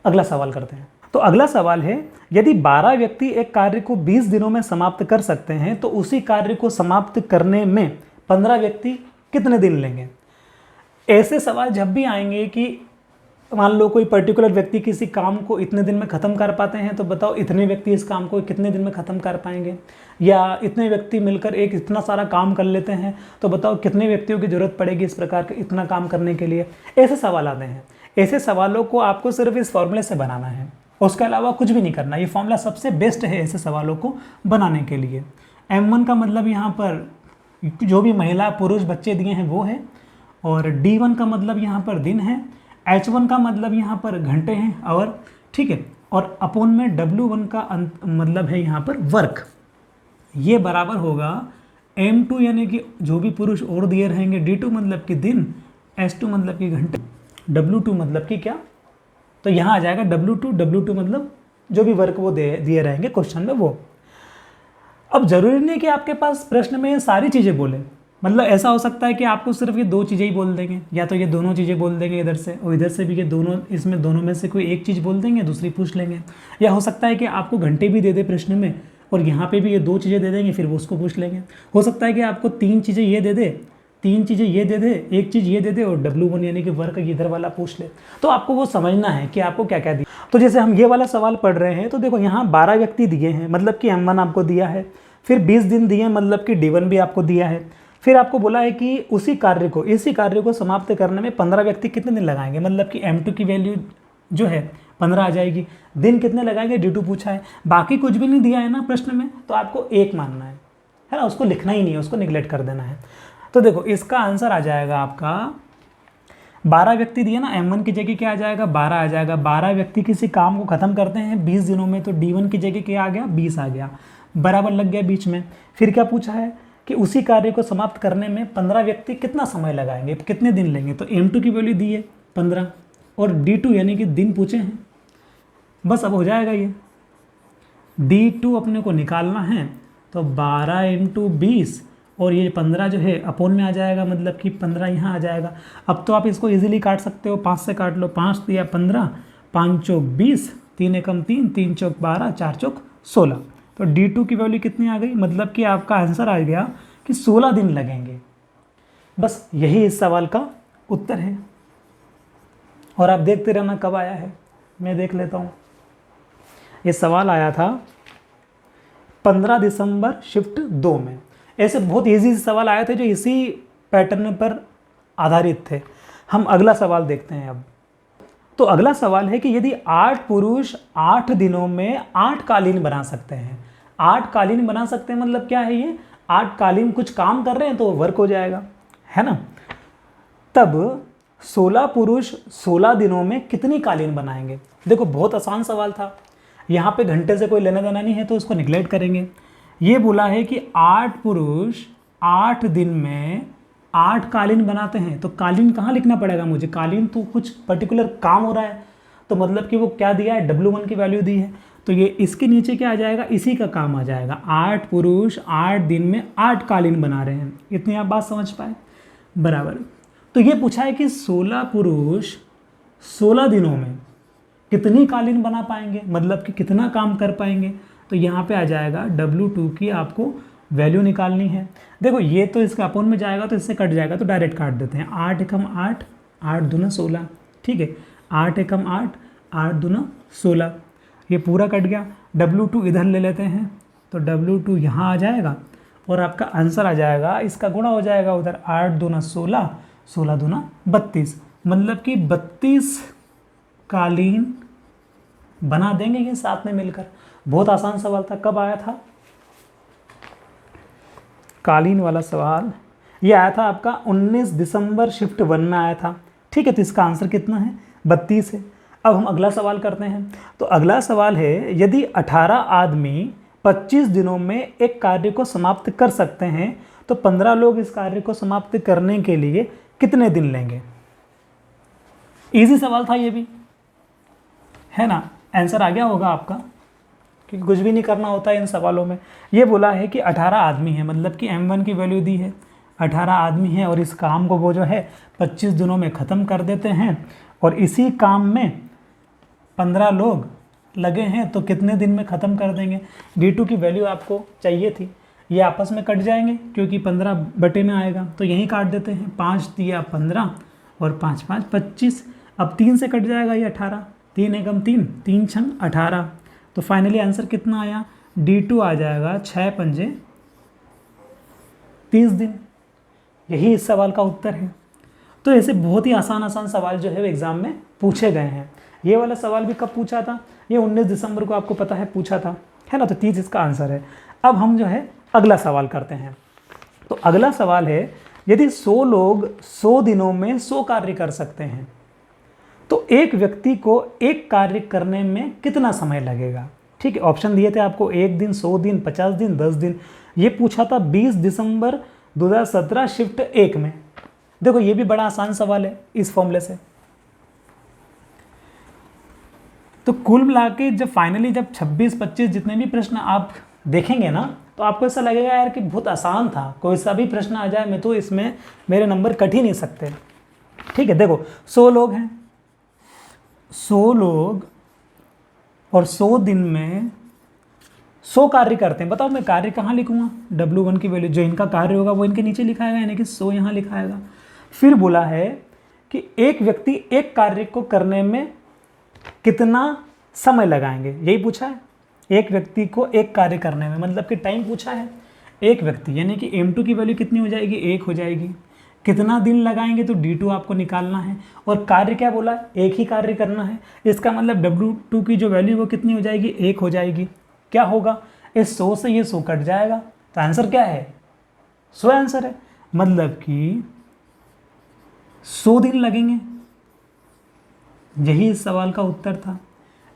अगला सवाल करते हैं। तो अगला सवाल है, यदि 12 व्यक्ति एक कार्य को 20 दिनों में समाप्त कर सकते हैं तो उसी कार्य को समाप्त करने में 15 व्यक्ति कितने दिन लेंगे। ऐसे सवाल जब भी आएंगे कि मान लो कोई पर्टिकुलर व्यक्ति किसी काम को इतने दिन में ख़त्म कर पाते हैं, तो बताओ इतने व्यक्ति इस काम को कितने दिन में ख़त्म कर पाएंगे। या इतने व्यक्ति मिलकर एक इतना सारा काम कर लेते हैं, तो बताओ कितने व्यक्तियों की ज़रूरत पड़ेगी इस प्रकार के इतना काम करने के लिए। ऐसे सवाल आते हैं। ऐसे सवालों को आपको सिर्फ इस फॉर्मूले से बनाना है, उसके अलावा कुछ भी नहीं करना। ये फॉर्मूला सबसे बेस्ट है ऐसे सवालों को बनाने के लिए। M1 का मतलब यहाँ पर जो भी महिला पुरुष बच्चे दिए हैं वो है, और D1 का मतलब यहाँ पर दिन है, H1 का मतलब यहाँ पर घंटे हैं, और ठीक है, और अपॉन में W1 का मतलब है यहाँ पर वर्क। ये बराबर होगा M2 यानी कि जो भी पुरुष और दिए रहेंगे, D2 मतलब कि दिन, H2 मतलब कि घंटे, W2 मतलब कि क्या, तो यहाँ आ जाएगा W2 मतलब जो भी वर्क वो दिए रहेंगे क्वेश्चन में वो। अब जरूरी नहीं कि आपके पास प्रश्न में ये सारी चीज़ें बोले, मतलब ऐसा हो सकता है कि आपको सिर्फ ये 2 चीज़ें ही बोल देंगे, या तो ये दोनों चीज़ें बोल देंगे इधर से, और इधर से भी ये दोनों, इसमें दोनों में से कोई एक चीज़ बोल देंगे, दूसरी पूछ लेंगे। या हो सकता है कि आपको घंटे भी दे दे प्रश्न में, और यहाँ पे भी ये 2 चीज़ें दे देंगे, फिर वो उसको पूछ लेंगे। हो सकता है कि आपको 3 चीज़ें ये दे दे, 3 चीज़ें ये दे दे, एक चीज़ ये दे दे, और W1 यानी कि वर्क इधर वाला पूछ ले। तो आपको वो समझना है कि आपको क्या क्या दिया। तो जैसे हम ये वाला सवाल पढ़ रहे हैं, तो देखो यहाँ 12 व्यक्ति दिए हैं, मतलब कि M1 आपको दिया है, फिर 20 दिन दिए, मतलब कि D1 भी आपको दिया है। फिर आपको बोला है कि इसी कार्य को समाप्त करने में 15 व्यक्ति कितने दिन लगाएंगे, मतलब कि M2 की वैल्यू जो है 15 आ जाएगी। दिन कितने लगाएंगे, D2 पूछा है, बाकी कुछ भी नहीं दिया है ना प्रश्न में, तो आपको 1 मानना है ना, उसको लिखना ही नहीं है, उसको निगलेक्ट कर देना है। तो देखो इसका आंसर आ जाएगा आपका 12 व्यक्ति दिए ना, M1 की जगह क्या आ जाएगा, 12 आ जाएगा। 12 व्यक्ति किसी काम को ख़त्म करते हैं 20 दिनों में, तो D1 की जगह क्या आ गया, 20 आ गया, बराबर लग गया बीच में। फिर क्या पूछा है कि उसी कार्य को समाप्त करने में 15 व्यक्ति कितना समय लगाएंगे, कितने दिन लेंगे। तो M2 की वैल्यू दी है 15, और D2 यानी कि दिन पूछे हैं, बस अब हो जाएगा ये। D2 अपने को निकालना है, तो 12 × 20, और ये 15 जो है अपोन में आ जाएगा, मतलब कि 15 यहाँ आ जाएगा। अब तो आप इसको इजीली काट सकते हो, 5 से काट लो, 5 दिया 15, 5 चौक 20, 3 एकम 3, 3 चौक 12, 4 चौक 16। तो D2 की वैल्यू कितनी आ गई, मतलब कि आपका आंसर आ गया कि 16 दिन लगेंगे। बस यही इस सवाल का उत्तर है। और आप देखते रहना कब आया है, मैं देख लेता हूँ। ये सवाल आया था 15 दिसंबर शिफ्ट 2 में। ऐसे बहुत इजी सवाल आए थे जो इसी पैटर्न पर आधारित थे। हम अगला सवाल देखते हैं अब। तो अगला सवाल है कि यदि 8 पुरुष 8 दिनों में 8 कालीन बना सकते हैं, 8 कालीन बना सकते हैं मतलब क्या है, ये 8 कालीन कुछ काम कर रहे हैं तो वर्क हो जाएगा, है ना। तब 16 पुरुष 16 दिनों में कितनी कालीन बनाएंगे। देखो बहुत आसान सवाल था, यहाँ पे घंटे से कोई लेना देना नहीं है तो उसको निगलेक्ट करेंगे। ये बोला है कि 8 पुरुष 8 दिन में 8 कालीन बनाते हैं, तो कालीन कहाँ लिखना पड़ेगा मुझे, कालीन तो कुछ पर्टिकुलर काम हो रहा है, तो मतलब कि वो क्या दिया है, W1 की वैल्यू दी है, तो ये इसके नीचे क्या आ जाएगा, इसी का काम आ जाएगा। 8 पुरुष 8 दिन में 8 कालीन बना रहे हैं, इतनी आप बात समझ पाए, बराबर। तो ये पूछा है कि 16 पुरुष 16 दिनों में कितनी कालीन बना पाएंगे, मतलब कि कितना काम कर पाएंगे, तो यहाँ पे आ जाएगा W2 की आपको वैल्यू निकालनी है। देखो ये तो इसका अपोन में जाएगा तो इससे कट जाएगा, तो डायरेक्ट काट देते हैं। 8 एकम 8, 8 दूना 16, ठीक है, 8 एकम 8, 8 दूना 16, ये पूरा कट गया। W2 इधर ले लेते हैं, तो W2 यहाँ आ जाएगा और आपका आंसर आ जाएगा, इसका गुणा हो जाएगा उधर, 8 दूना 16, 16 दूना 32, मतलब कि 32 कालीन बना देंगे ये साथ में मिलकर। बहुत आसान सवाल था, कब आया था कालीन वाला सवाल, ये आया था आपका 19 दिसंबर शिफ्ट 1 में आया था, ठीक है। तो इसका आंसर कितना है, 32 है। अब हम अगला सवाल करते हैं। तो अगला सवाल है, यदि 18 आदमी 25 दिनों में एक कार्य को समाप्त कर सकते हैं, तो 15 लोग इस कार्य को समाप्त करने के लिए कितने दिन लेंगे। इजी सवाल था ये भी, है ना। आंसर आ गया होगा आपका, क्योंकि कुछ भी नहीं करना होता है इन सवालों में। ये बोला है कि 18 आदमी है, मतलब कि M1 की वैल्यू दी है, 18 आदमी है और इस काम को वो जो है 25 दिनों में ख़त्म कर देते हैं, और इसी काम में 15 लोग लगे हैं, तो कितने दिन में ख़त्म कर देंगे। D2 की वैल्यू आपको चाहिए थी, ये आपस में कट जाएंगे क्योंकि 15 बटे में आएगा, तो यहीं काट देते हैं। 5 दिया 15 और 5 5 25, अब 3 से कट जाएगा ये 18, 3 एकम 3, 3 छंग 18, तो फाइनली आंसर कितना आया, D2 आ जाएगा 6 पंजे 30 दिन। यही इस सवाल का उत्तर है। तो ऐसे बहुत ही आसान सवाल जो है वो एग्ज़ाम में पूछे गए हैं। ये वाला सवाल भी कब पूछा था, ये 19 दिसंबर को आपको पता है पूछा था, है ना। तो 30 इसका आंसर है। अब हम जो है अगला सवाल करते हैं। तो अगला सवाल है, यदि 100 लोग 100 दिनों में 100 कार्य कर सकते हैं, तो एक व्यक्ति को एक कार्य करने में कितना समय लगेगा। ठीक है, ऑप्शन दिए थे आपको, 1 दिन, 100 दिन, 50 दिन, 10 दिन। ये पूछा था 20 दिसंबर 2017 शिफ्ट 1 में। देखो ये भी बड़ा आसान सवाल है इस फॉर्मूले से। तो कुल मिला के जब फाइनली जब 26-25 जितने भी प्रश्न आप देखेंगे ना, तो आपको ऐसा लगेगा यार कि बहुत आसान था, कोई सा भी प्रश्न आ जाए मैं तो इसमें मेरे नंबर कट ही नहीं सकते। ठीक है, देखो 100 लोग हैं, 100 लोग और 100 दिन में 100 कार्य करते हैं। बताओ मैं कार्य कहाँ लिखूंगा, W1 की वैल्यू जो इनका कार्य होगा वो इनके नीचे लिखाएगा, यानी कि 100 यहाँ लिखाएगा। फिर बोला है कि एक व्यक्ति एक कार्य को करने में कितना समय लगाएंगे, यही पूछा है। एक व्यक्ति को एक कार्य करने में मतलब कि टाइम पूछा है। एक व्यक्ति यानी कि M2 की वैल्यू कितनी हो जाएगी, 1 हो जाएगी। कितना दिन लगाएंगे तो D2 आपको निकालना है, और कार्य क्या बोला, एक ही कार्य करना है। इसका मतलब W2 की जो वैल्यू वो कितनी हो जाएगी, 1 हो जाएगी। क्या होगा, इस 100 से ये 100 कट जाएगा, तो आंसर क्या है, 100 आंसर है। मतलब कि 100 दिन लगेंगे। यही इस सवाल का उत्तर था।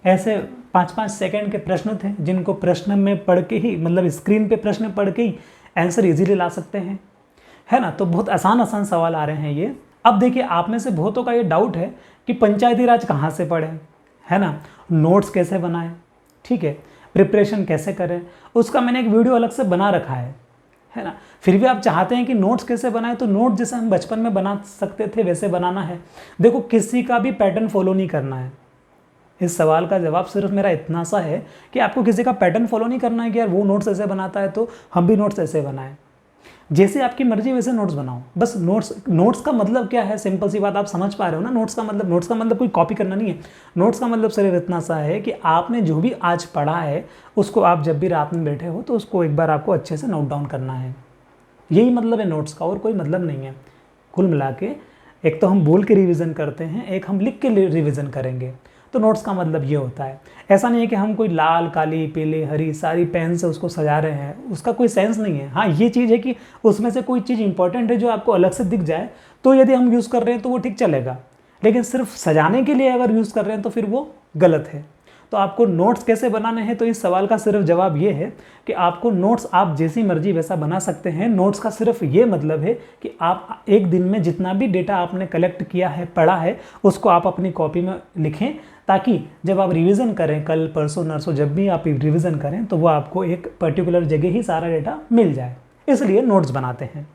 ऐसे 5-5 सेकंड के प्रश्न थे जिनको प्रश्न में पढ़ के ही, मतलब स्क्रीन पे प्रश्न पढ़ के ही आंसर इजीली ला सकते हैं, है ना। तो बहुत आसान सवाल आ रहे हैं ये। अब देखिए आप में से बहुतों का ये डाउट है कि पंचायती राज कहाँ से पढ़ें, है ना, नोट्स कैसे बनाएं, ठीक है, प्रिपरेशन कैसे करें, उसका मैंने एक वीडियो अलग से बना रखा है ना। फिर भी आप चाहते हैं कि नोट्स कैसे बनाएं, तो नोट जैसे हम बचपन में बना सकते थे वैसे बनाना है। देखो किसी का भी पैटर्न फॉलो नहीं करना है। इस सवाल का जवाब सिर्फ मेरा इतना सा है कि आपको किसी का पैटर्न फॉलो नहीं करना है कि यार वो नोट्स ऐसे बनाता है तो हम भी नोट्स ऐसे बनाएं। जैसे आपकी मर्जी वैसे नोट्स बनाओ। बस नोट्स का मतलब क्या है, सिंपल सी बात आप समझ पा रहे हो ना। नोट्स का मतलब कोई कॉपी करना नहीं है। नोट्स का मतलब सिर्फ इतना सा है कि आपने जो भी आज पढ़ा है उसको आप जब भी रात में बैठे हो तो उसको एक बार आपको अच्छे से नोट डाउन करना है। यही मतलब है नोट्स का, और कोई मतलब नहीं है। कुल मिला के एक तो हम बोल के रिवीजन करते हैं, एक हम लिख के रिवीजन करेंगे। तो नोट्स का मतलब ये होता है। ऐसा नहीं है कि हम कोई लाल काली पीली हरी सारी पेन से उसको सजा रहे हैं, उसका कोई सेंस नहीं है। हाँ ये चीज़ है कि उसमें से कोई चीज़ इंपॉर्टेंट है जो आपको अलग से दिख जाए, तो यदि हम यूज़ कर रहे हैं तो वो ठीक चलेगा। लेकिन सिर्फ सजाने के लिए अगर यूज़ कर रहे हैं तो फिर वो गलत है। तो आपको नोट्स कैसे बनाने हैं, तो इस सवाल का सिर्फ जवाब ये है कि आपको नोट्स आप जैसी मर्जी वैसा बना सकते हैं। नोट्स का सिर्फ ये मतलब है कि आप एक दिन में जितना भी डेटा आपने कलेक्ट किया है, पढ़ा है, उसको आप अपनी कॉपी में लिखें, ताकि जब आप रिवीजन करें, कल परसों नरसों जब भी आप रिवीजन करें, तो वो आपको एक पर्टिकुलर जगह ही सारा डेटा मिल जाए। इसलिए नोट्स बनाते हैं।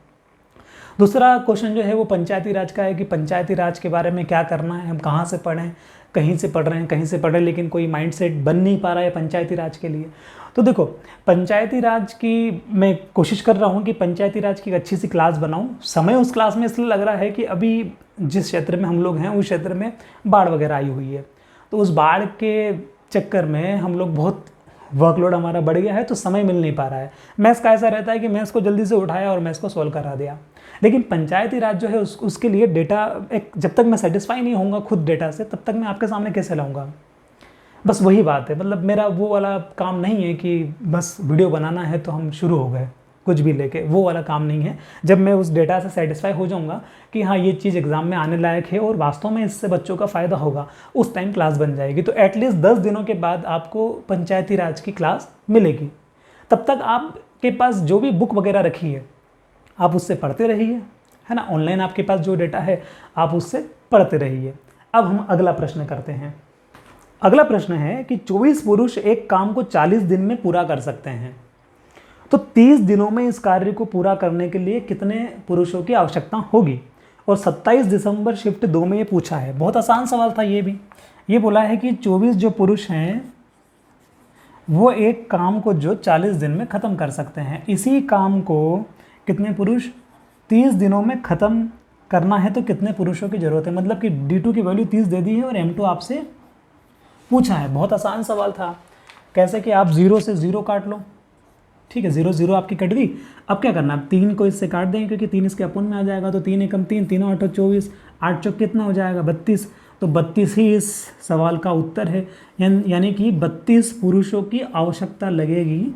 दूसरा क्वेश्चन जो है वो पंचायती राज का है कि पंचायती राज के बारे में क्या करना है, हम कहाँ से पढ़ें, कहीं से पढ़ रहे हैं, कहीं से पढ़ रहे हैं, लेकिन कोई माइंडसेट बन नहीं पा रहा है पंचायती राज के लिए। तो देखो, पंचायती राज की मैं कोशिश कर रहा हूँ कि पंचायती राज की एक अच्छी सी क्लास बनाऊँ। समय उस क्लास में इसलिए लग रहा है कि अभी जिस क्षेत्र में हम लोग हैं उस क्षेत्र में बाढ़ वगैरह आई हुई है। तो उस बाढ़ के चक्कर में हम लोग बहुत वर्कलोड हमारा बढ़ गया है, तो समय मिल नहीं पा रहा है। मैथ्स का ऐसा रहता है कि मैथ्स को जल्दी से उठाया और मैथ्स को सॉल्व करा दिया। लेकिन पंचायती राज जो है उसके लिए डेटा एक, जब तक मैं सेटिस्फाई नहीं होऊंगा खुद डेटा से, तब तक मैं आपके सामने कैसे लाऊंगा। बस वही बात है। मतलब मेरा वो वाला काम नहीं है कि बस वीडियो बनाना है तो हम शुरू हो गए कुछ भी लेके, वो वाला काम नहीं है। जब मैं उस डेटा से सेटिस्फाई हो जाऊंगा कि हाँ ये चीज़ एग्जाम में आने लायक है और वास्तव में इससे बच्चों का फ़ायदा होगा, उस टाइम क्लास बन जाएगी। तो एटलीस्ट 10 दिनों के बाद आपको पंचायती राज की क्लास मिलेगी। तब तक आपके पास जो भी बुक वगैरह रखी है आप उससे पढ़ते रहिए, है ना। ऑनलाइन आपके पास जो डेटा है आप उससे पढ़ते रहिए। अब हम अगला प्रश्न करते हैं। अगला प्रश्न है कि 24 पुरुष एक काम को 40 दिन में पूरा कर सकते हैं, तो 30 दिनों में इस कार्य को पूरा करने के लिए कितने पुरुषों की आवश्यकता होगी। और 27 दिसंबर शिफ्ट 2 में ये पूछा है। बहुत आसान सवाल था ये भी। ये बोला है कि 24 जो पुरुष हैं वो एक काम को जो 40 दिन में ख़त्म कर सकते हैं। इसी काम को कितने पुरुष 30 दिनों में ख़त्म करना है, तो कितने पुरुषों की ज़रूरत है। मतलब कि D2 की वैल्यू 30 दे दी है और M2 आपसे पूछा है। बहुत आसान सवाल था। कैसे कि आप 0 से 0 काट लो, ठीक है, 0 0 आपकी कट गई। अब क्या करना, आप 3 को इससे काट देंगे क्योंकि 3 इसके अपोन में आ जाएगा। तो 3 एकम 3, 3 8 24, 8 चौक कितना हो जाएगा 32। तो 32 ही इस सवाल का उत्तर है। यानी कि 32 पुरुषों की आवश्यकता लगेगी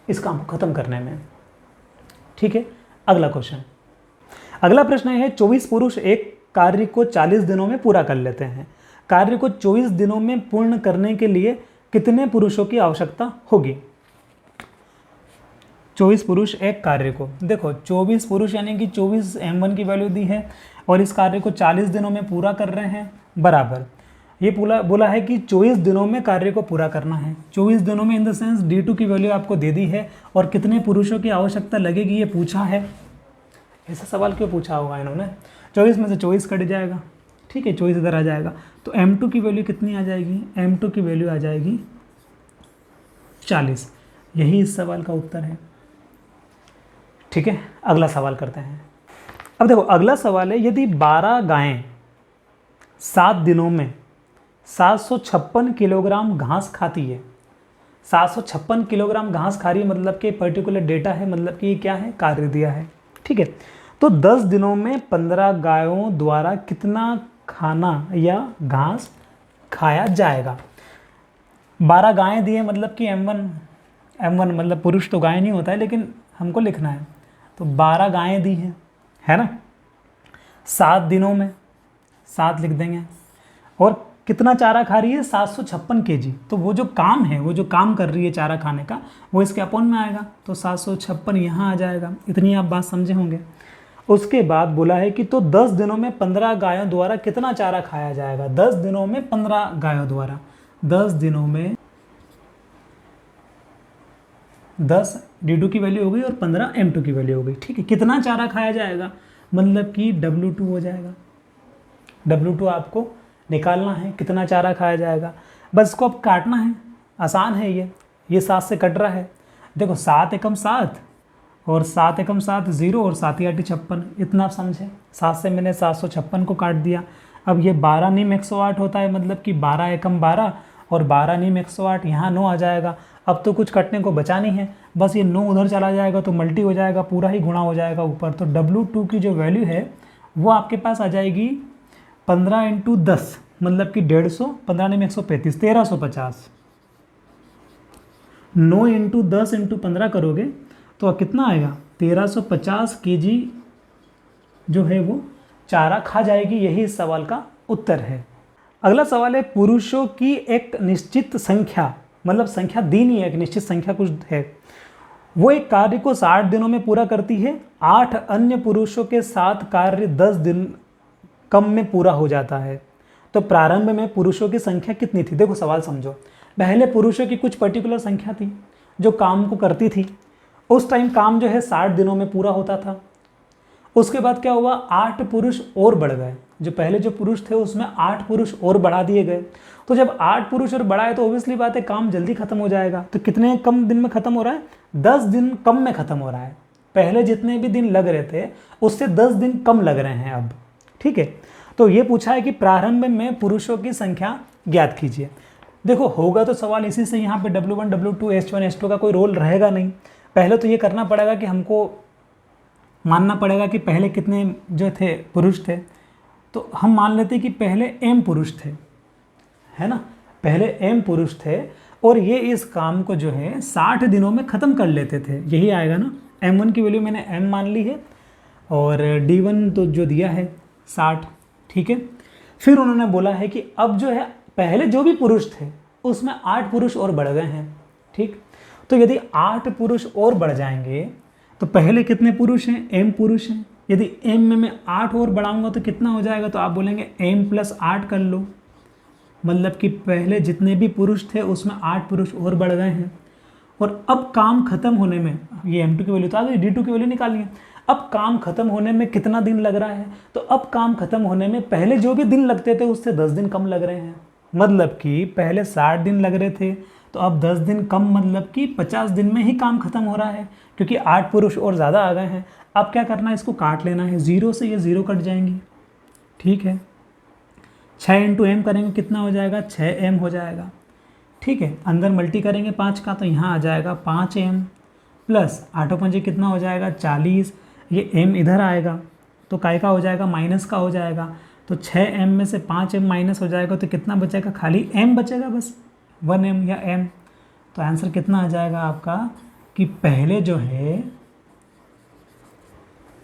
इस काम को ख़त्म करने में, ठीक है। अगला क्वेश्चन, अगला प्रश्न है 24 पुरुष एक कार्य को 40 दिनों में पूरा कर लेते हैं। कार्य को 24 दिनों में पूर्ण करने के लिए कितने पुरुषों की आवश्यकता होगी। 24 पुरुष एक कार्य को, देखो 24 पुरुष यानी कि 24 M1 की वैल्यू दी है और इस कार्य को 40 दिनों में पूरा कर रहे हैं, बराबर। ये बोला है कि 24 दिनों में कार्य को पूरा करना है। 24 दिनों में इन द सेंस D2 की वैल्यू आपको दे दी है और कितने पुरुषों की आवश्यकता लगेगी ये पूछा है। ऐसा सवाल क्यों पूछा होगा इन्होंने। 24 में से 24 कट जाएगा, ठीक है, 24 इधर आ जाएगा। तो M2 की वैल्यू कितनी आ जाएगी, M2 की वैल्यू आ जाएगी 40। यही इस सवाल का उत्तर है, ठीक है। अगला सवाल करते हैं। अब देखो अगला सवाल है, यदि 12 गायें 7 दिनों में 756 किलोग्राम घास खाती है, 756 किलोग्राम घास खा रही है, मतलब कि पर्टिकुलर डेटा है, मतलब कि ये क्या है, कार्य दिया है, ठीक है। तो 10 दिनों में 15 गायों द्वारा कितना खाना या घास खाया जाएगा। 12 गायें दी है, मतलब कि M1 मतलब पुरुष तो गाय नहीं होता है, लेकिन हमको लिखना है। तो 12 गायें दी है ना, 7 दिनों में 7 लिख देंगे। और कितना चारा खा रही है, 756 kg। तो वो जो काम है, वो जो काम कर रही है चारा खाने का, वो इसके अपोन में आएगा। तो 756 यहाँ आ जाएगा। इतनी आप बात समझे होंगे। उसके बाद बोला है कि तो 10 दिनों में 15 गायों द्वारा कितना चारा खाया जाएगा। 10 दिनों में 15 गायों द्वारा, 10 दिनों में 10 D2 की वैल्यू हो गई और 15 M2 की वैल्यू हो गई, ठीक है। कितना चारा खाया जाएगा, मतलब कि W2 हो जाएगा। W2 आपको निकालना है, कितना चारा खाया जाएगा। बस इसको अब काटना है, आसान है ये 7 से कट रहा है। देखो 7 एकम 7 और 7 एकम 7 0 और 7 8 56, इतना आप समझे। 7 से मैंने 756 को काट दिया। अब ये 12 नीम 108 होता है, मतलब कि 12 एकम 12 और 12 नीम 108, यहाँ 9 आ जाएगा। अब तो कुछ कटने को बचा नहीं है, बस ये 9 उधर चला जाएगा तो मल्टी हो जाएगा, पूरा ही गुणा हो जाएगा ऊपर। तो W2 की जो वैल्यू है वो आपके पास आ जाएगी 15 × 10, मतलब कि 150, 15 नीम 135, 1350। 9 × 10 × 15 करोगे तो कितना आएगा, 1350 kg जो है वो चारा खा जाएगी। यही इस सवाल का उत्तर है। अगला सवाल है, पुरुषों की एक निश्चित संख्या, मतलब संख्या दी नहीं है, एक निश्चित संख्या कुछ है, वो एक कार्य को 60 दिनों में पूरा करती है। 8 अन्य पुरुषों के साथ कार्य 10 दिन कम में पूरा हो जाता है। तो प्रारंभ में पुरुषों की संख्या कितनी थी? देखो सवाल समझो। पहले पुरुषों की कुछ पर्टिकुलर संख्या थी जो काम को करती थी। उस टाइम काम जो है 60 दिनों में पूरा होता था। उसके बाद क्या हुआ, 8 पुरुष और बढ़ गए। जो पहले जो पुरुष थे उसमें 8 पुरुष और बढ़ा दिए गए। तो जब 8 पुरुष और बढ़ाए तो ऑब्वियसली बात है काम जल्दी खत्म हो जाएगा। तो कितने कम दिन में खत्म हो रहा है? 10 दिन कम में खत्म हो रहा है। पहले जितने भी दिन लग रहे थे उससे 10 दिन कम लग रहे हैं अब। ठीक है, तो ये पूछा है कि प्रारंभ में पुरुषों की संख्या ज्ञात कीजिए। देखो होगा तो सवाल इसी से, यहाँ पे W1 W2 H1 H2 का कोई रोल रहेगा नहीं। पहले तो ये करना पड़ेगा कि हमको मानना पड़ेगा कि पहले कितने जो थे पुरुष थे। तो हम मान लेते कि पहले m पुरुष थे, है ना, पहले m पुरुष थे और ये इस काम को जो है 60 दिनों में ख़त्म कर लेते थे। यही आएगा ना। m1 की वैल्यू मैंने m मान ली है और d1 तो जो दिया है 60। ठीक है, फिर उन्होंने बोला है कि अब जो है पहले जो भी पुरुष थे उसमें 8 पुरुष और बढ़ गए हैं। ठीक, तो यदि 8 पुरुष और बढ़ जाएंगे तो पहले कितने पुरुष हैं? m पुरुष हैं। यदि m में मैं 8 और बढ़ाऊंगा तो कितना हो जाएगा? तो आप बोलेंगे m + 8 कर लो, मतलब कि पहले जितने भी पुरुष थे उसमें 8 पुरुष और बढ़ गए हैं। और अब काम खत्म होने में, ये m2 की वैल्यू तो आ गई, d2 की वैल्यू निकालनी है। अब काम खत्म होने में कितना दिन लग रहा है? तो अब काम खत्म होने में पहले जो भी दिन लगते थे उससे 10 दिन कम लग रहे हैं। मतलब कि पहले 60 दिन लग रहे थे तो अब 10 दिन कम, मतलब कि 50 दिन में ही काम खत्म हो रहा है, क्योंकि 8 पुरुष और ज़्यादा आ गए हैं। अब क्या करना है, इसको काट लेना है। 0 से ये 0 कट जाएंगी। ठीक है, 6 × m करेंगे कितना हो जाएगा? 6m हो जाएगा। ठीक है, अंदर मल्टी करेंगे 5 का तो यहाँ आ जाएगा 5m प्लस 8 पंजे कितना हो जाएगा? 40। ये m इधर आएगा तो काय का हो जाएगा? माइनस का हो जाएगा। तो 6m में से 5m माइनस हो जाएगा तो कितना बचेगा? खाली m बचेगा, बस 1m या m। तो आंसर कितना आ जाएगा आपका कि पहले जो है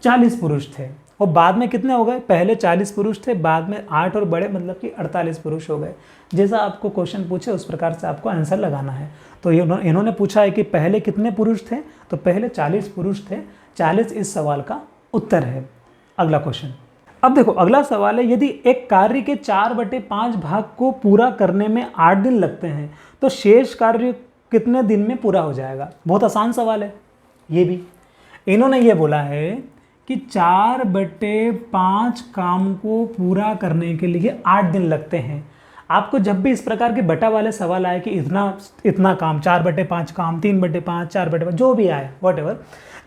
40 पुरुष थे और बाद में कितने हो गए? पहले 40 पुरुष थे, बाद में 8 और बड़े, मतलब कि 48 पुरुष हो गए। जैसा आपको क्वेश्चन पूछे उस प्रकार से आपको आंसर लगाना है। तो इन्होंने पूछा है कि पहले कितने पुरुष थे, तो पहले 40 पुरुष थे। 40 इस सवाल का उत्तर है। अगला क्वेश्चन, अब देखो अगला सवाल है, यदि एक कार्य के 4/5 भाग को पूरा करने में 8 दिन लगते हैं तो शेष कार्य कितने दिन में पूरा हो जाएगा? बहुत आसान सवाल है ये भी। इन्होंने ये बोला है कि 4/5 काम को पूरा करने के लिए 8 दिन लगते हैं। आपको जब भी इस प्रकार के बटा वाले सवाल आए कि इतना काम, 4/5 काम, 3/5, 4/5, जो भी आए वॉटेवर,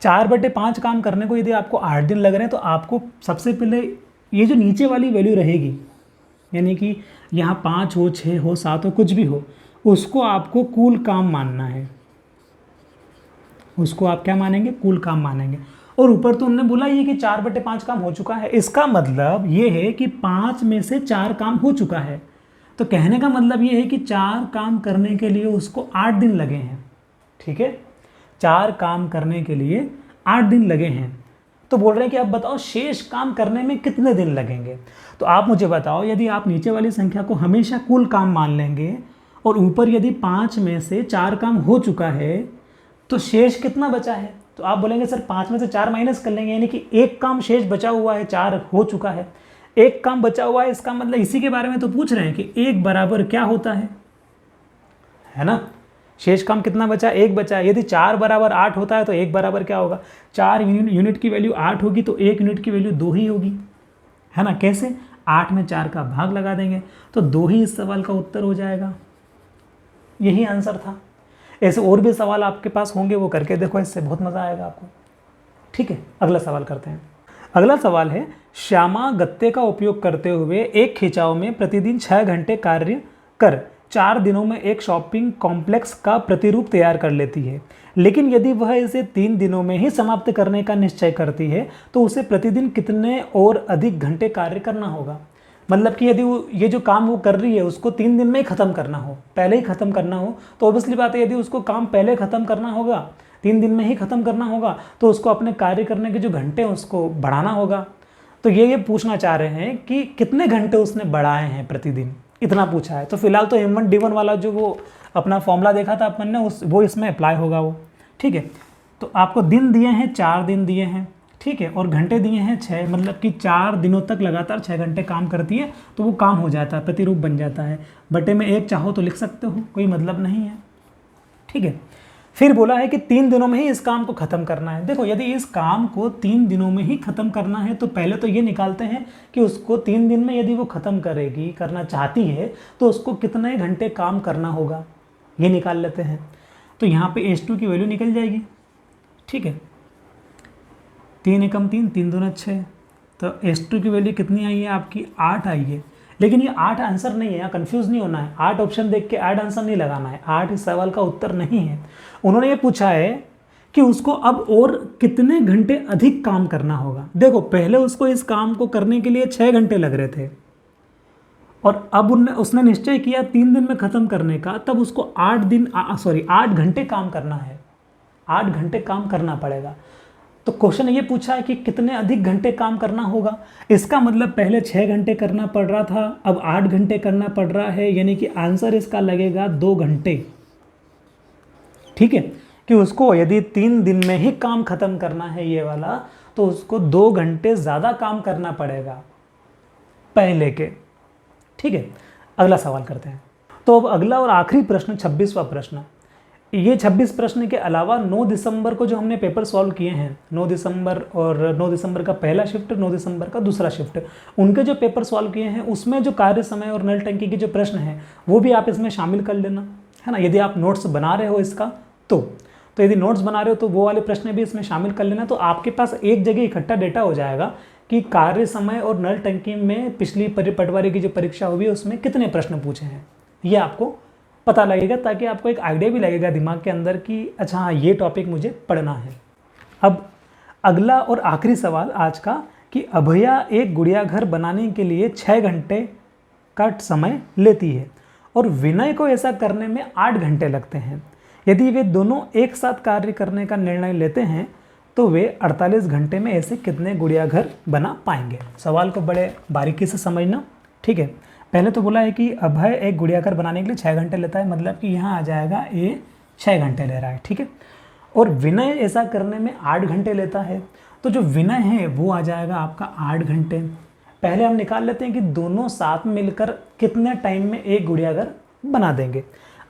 4/5 काम करने को यदि आपको 8 दिन लग रहे हैं तो आपको सबसे पहले ये जो नीचे वाली वैल्यू रहेगी, यानी कि यहाँ 5 हो, 6 हो, 7 हो, कुछ भी हो, उसको आपको कुल काम मानना है। उसको आप क्या मानेंगे? कुल काम मानेंगे। और ऊपर तो उन्होंने बोला ये कि 4/5 काम हो चुका है। इसका मतलब ये है कि 5 में से 4 काम हो चुका है। तो कहने का मतलब ये है कि 4 काम करने के लिए उसको 8 दिन लगे हैं। ठीक है, 4 काम करने के लिए 8 दिन लगे हैं। तो बोल रहे हैं कि अब बताओ शेष काम करने में कितने दिन लगेंगे। तो आप मुझे बताओ, यदि आप नीचे वाली संख्या को हमेशा कुल काम मान लेंगे और ऊपर यदि 5 में से 4 काम हो चुका है तो शेष कितना बचा है? तो आप बोलेंगे सर 5 में से 4 माइनस कर लेंगे, यानी कि एक काम शेष बचा हुआ है, 4 हो चुका है, एक काम बचा हुआ है। इसका मतलब इसी के बारे में तो पूछ रहे हैं कि 1 बराबर क्या होता है ना। शेष काम कितना बचा? 1 बचा है। यदि 4 बराबर 8 होता है तो 1 बराबर क्या होगा? 4 यूनिट की वैल्यू 8 होगी तो 1 यूनिट की वैल्यू 2 ही होगी, है ना। कैसे? 8 में 4 का भाग लगा देंगे तो 2 ही इस सवाल का उत्तर हो जाएगा। यही आंसर था। ऐसे और भी सवाल आपके पास होंगे, वो करके देखो, इससे बहुत मज़ा आएगा आपको। ठीक है, अगला सवाल करते हैं। अगला सवाल है, श्यामा गत्ते का उपयोग करते हुए एक खिंचाव में प्रतिदिन 6 घंटे कार्य कर 4 दिनों में एक शॉपिंग कॉम्प्लेक्स का प्रतिरूप तैयार कर लेती है, लेकिन यदि वह इसे 3 दिनों में ही समाप्त करने का निश्चय करती है तो उसे प्रतिदिन कितने और अधिक घंटे कार्य करना होगा। मतलब कि यदि ये जो काम वो कर रही है उसको 3 दिन में ही ख़त्म करना हो, पहले ही ख़त्म करना हो, तो ऑब्वियसली बात है यदि उसको काम पहले ख़त्म करना होगा, 3 दिन में ही ख़त्म करना होगा, तो उसको अपने कार्य करने के जो घंटे हैं उसको बढ़ाना होगा। तो ये पूछना चाह रहे हैं कि कितने घंटे उसने बढ़ाए हैं प्रतिदिन, इतना पूछा है। तो फिलहाल तो M1D1 वाला जो वो अपना फॉर्मूला देखा था अपन ने वो इसमें अप्लाई होगा वो, ठीक है। तो आपको दिन दिए हैं 4 दिन दिए हैं, ठीक है, और घंटे दिए हैं 6, मतलब कि 4 दिनों तक लगातार 6 घंटे काम करती है तो वो काम हो जाता है, प्रतिरूप बन जाता है। बटे में 1 चाहो तो लिख सकते हो, कोई मतलब नहीं है, ठीक है। फिर बोला है कि 3 दिनों में ही इस काम को ख़त्म करना है। देखो यदि इस काम को 3 दिनों में ही ख़त्म करना है तो पहले तो ये निकालते हैं कि उसको 3 दिन में यदि वो ख़त्म करेगी, करना चाहती है, तो उसको कितने घंटे काम करना होगा, ये निकाल लेते हैं। तो यहाँ पे H2 की वैल्यू निकल जाएगी, ठीक है, 3 एकम 3, 3 दूना 6, तो H2 की वैल्यू कितनी आई है आपकी, 8 आई है। लेकिन ये 8 आंसर नहीं है, यहाँ कन्फ्यूज़ नहीं होना है, 8 ऑप्शन देख के 8 आंसर नहीं लगाना है, 8 इस सवाल का उत्तर नहीं है। उन्होंने ये पूछा है कि उसको अब और कितने घंटे अधिक काम करना होगा। देखो पहले उसको इस काम को करने के लिए 6 घंटे लग रहे थे और अब उसने निश्चय किया 3 दिन में ख़त्म करने का, तब उसको 8 घंटे काम करना है, 8 घंटे काम करना पड़ेगा। तो क्वेश्चन ये पूछा है कि कितने अधिक घंटे काम करना होगा। इसका मतलब पहले 6 घंटे करना पड़ रहा था, अब 8 घंटे करना पड़ रहा है, यानी कि आंसर इसका लगेगा 2 घंटे, ठीक है। कि उसको यदि 3 दिन में ही काम खत्म करना है ये वाला, तो उसको 2 घंटे ज़्यादा काम करना पड़ेगा पहले के, ठीक है। अगला सवाल करते हैं। तो अब अगला और आखिरी प्रश्न 26वां प्रश्न। ये 26 प्रश्न के अलावा 9 दिसंबर को जो हमने पेपर सॉल्व किए हैं, 9 दिसंबर और 9 दिसंबर का पहला शिफ्ट, 9 दिसंबर का दूसरा शिफ्ट, उनके जो पेपर सॉल्व किए हैं उसमें जो कार्य समय और नल टंकी के जो प्रश्न हैं वो भी आप इसमें शामिल कर लेना, है ना। यदि आप नोट्स बना रहे हो इसका तो यदि नोट्स बना रहे हो तो वो वाले प्रश्न भी इसमें शामिल कर लेना। तो आपके पास एक जगह इकट्ठा डेटा हो जाएगा कि कार्य समय और नल टंकी में पिछली पटवारी की जो परीक्षा हुई है उसमें कितने प्रश्न पूछे हैं, ये आपको पता लगेगा, ताकि आपको एक आइडिया भी लगेगा दिमाग के अंदर कि अच्छा हाँ ये टॉपिक मुझे पढ़ना है। अब अगला और आखिरी सवाल आज का कि अभया एक गुड़िया घर बनाने के लिए 6 घंटे का समय लेती है और विनय को ऐसा करने में 8 घंटे लगते हैं। यदि वे दोनों एक साथ कार्य करने का निर्णय लेते हैं तो वे 48 घंटे में ऐसे कितने गुड़िया घर बना पाएंगे। सवाल को बड़े बारीकी से समझना, ठीक है। पहले तो बोला है कि अभय एक गुड़िया घर बनाने के लिए 6 घंटे लेता है, मतलब कि यहाँ आ जाएगा ये 6 घंटे ले रहा है, ठीक है। और विनय ऐसा करने में 8 घंटे लेता है, तो जो विनय है वो आ जाएगा आपका 8 घंटे। पहले हम निकाल लेते हैं कि दोनों साथ मिलकर कितने टाइम में एक गुड़िया घर बना देंगे।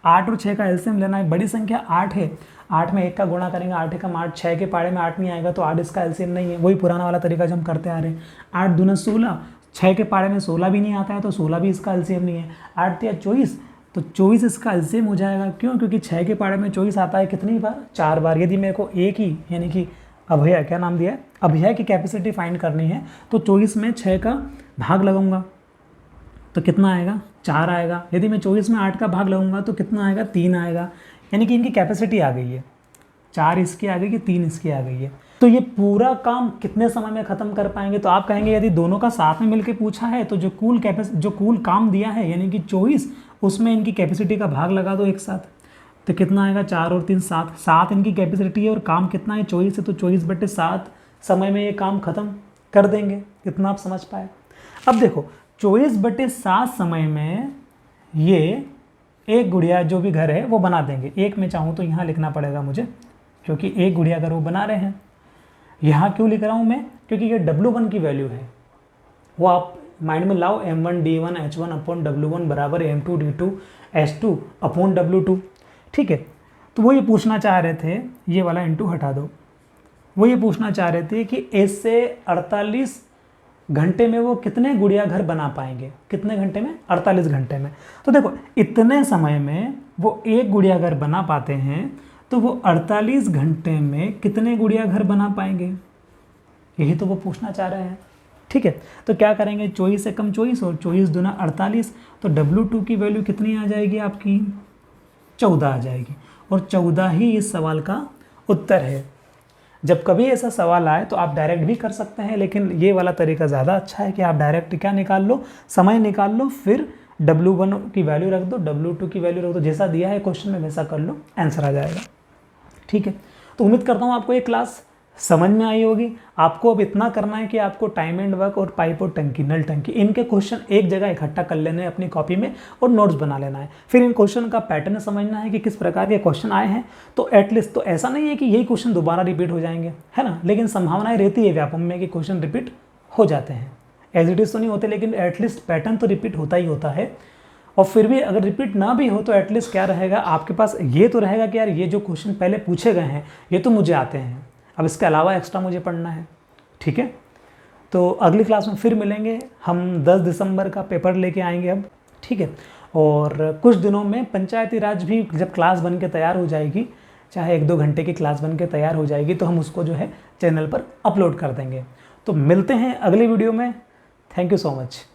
8 और 6 का एलसीएम लेना है, बड़ी संख्या 8 है, 8 में 1 का गुणा करेंगे, 8 एकम 8, 6 के पाड़े में 8 नहीं आएगा तो 8 इसका एलसीएम नहीं है, वही पुराना वाला तरीका जो हम करते आ रहे हैं। 8 दूना 16, 6 के पाड़े में 16 भी नहीं आता है तो 16 भी इसका एलसीएम नहीं है। 8 तिया 24, तो 24 इसका एलसीएम हो जाएगा। क्यों? क्योंकि 6 के पाड़े में 24 आता है कितनी बार, 4 बार। यदि मेरे को एक ही यानी कि अभय, क्या नाम दिया है, अभय की कैपेसिटी फाइंड करनी है तो 24 में 6 का भाग लगाऊंगा तो कितना आएगा, 4 आएगा। यदि मैं 24 में 8 का भाग लगाऊंगा तो कितना आएगा, 3 आएगा। यानी कि इनकी कैपेसिटी आ गई है, 4 इसकी आ गई कि 3 इसकी आ गई है। तो ये पूरा काम कितने समय में ख़त्म कर पाएंगे। तो आप कहेंगे यदि दोनों का साथ में मिलकर पूछा है तो जो कुल काम दिया है यानी कि 24, उसमें इनकी कैपेसिटी का भाग लगा दो एक साथ, तो कितना आएगा, 4 और 3 7, 7 इनकी कैपेसिटी है और काम कितना है 24 है, तो 24/7 समय में ये काम ख़त्म कर देंगे। इतना आप समझ पाए। अब देखो 24/7 समय में ये एक गुड़िया जो भी घर है वो बना देंगे। एक में चाहूँ तो यहाँ लिखना पड़ेगा मुझे, क्योंकि एक गुड़िया घर वो बना रहे हैं। यहाँ क्यों लिख रहा हूँ मैं, क्योंकि ये W1 की वैल्यू है, वो आप माइंड में लाओ। M1D1 H1/W1 बराबर M2D2 H2 अपॉन W2, ठीक है। तो वो ये पूछना चाह रहे थे, ये वाला इंटू हटा दो, वो ये पूछना चाह रहे थे कि इससे 48 घंटे में वो कितने गुड़िया घर बना पाएंगे। कितने घंटे में, 48 घंटे में। तो देखो इतने समय में वो एक गुड़िया घर बना पाते हैं, तो वो 48 घंटे में कितने गुड़िया घर बना पाएंगे। यही तो वो पूछना चाह रहे हैं। ठीक है, तो क्या करेंगे, 24 से कम 24 और 24 दूना 48, तो W2 की वैल्यू कितनी आ जाएगी आपकी, 14 आ जाएगी। और 14 ही इस सवाल का उत्तर है। जब कभी ऐसा सवाल आए तो आप डायरेक्ट भी कर सकते हैं, लेकिन ये वाला तरीका ज़्यादा अच्छा है कि आप डायरेक्ट क्या निकाल लो, समय निकाल लो, फिर W1 की वैल्यू रख दो, W2 की वैल्यू रख दो, जैसा दिया है क्वेश्चन में वैसा कर लो, आंसर आ जाएगा। ठीक है, तो उम्मीद करता हूँ आपको ये क्लास समझ में आई होगी। आपको अब इतना करना है कि आपको टाइम एंड वर्क और पाइप और टंकी, नल टंकी, इनके क्वेश्चन एक जगह इकट्ठा कर लेने हैं अपनी कॉपी में और नोट्स बना लेना है। फिर इन क्वेश्चन का पैटर्न समझना है कि किस प्रकार के क्वेश्चन आए हैं। तो एटलीस्ट, तो ऐसा नहीं है कि यही क्वेश्चन दोबारा रिपीट हो जाएंगे, है ना, लेकिन संभावनाएं रहती है व्यापम में कि क्वेश्चन रिपीट हो जाते हैं। एज इट इज़ तो नहीं होते, लेकिन एटलीस्ट पैटर्न तो रिपीट होता ही होता है। और फिर भी अगर रिपीट ना भी हो तो एटलीस्ट क्या रहेगा आपके पास, ये तो रहेगा कि यार ये जो क्वेश्चन पहले पूछे गए हैं ये तो मुझे आते हैं, अब इसके अलावा एक्स्ट्रा मुझे पढ़ना है। ठीक है, तो अगली क्लास में फिर मिलेंगे। हम 10 दिसंबर का पेपर लेके आएंगे अब। ठीक है, और कुछ दिनों में पंचायती राज भी जब क्लास बन के तैयार हो जाएगी, चाहे 1-2 घंटे की क्लास बन के तैयार हो जाएगी, तो हम उसको जो है चैनल पर अपलोड कर देंगे। तो मिलते हैं अगली वीडियो में। Thank you so much.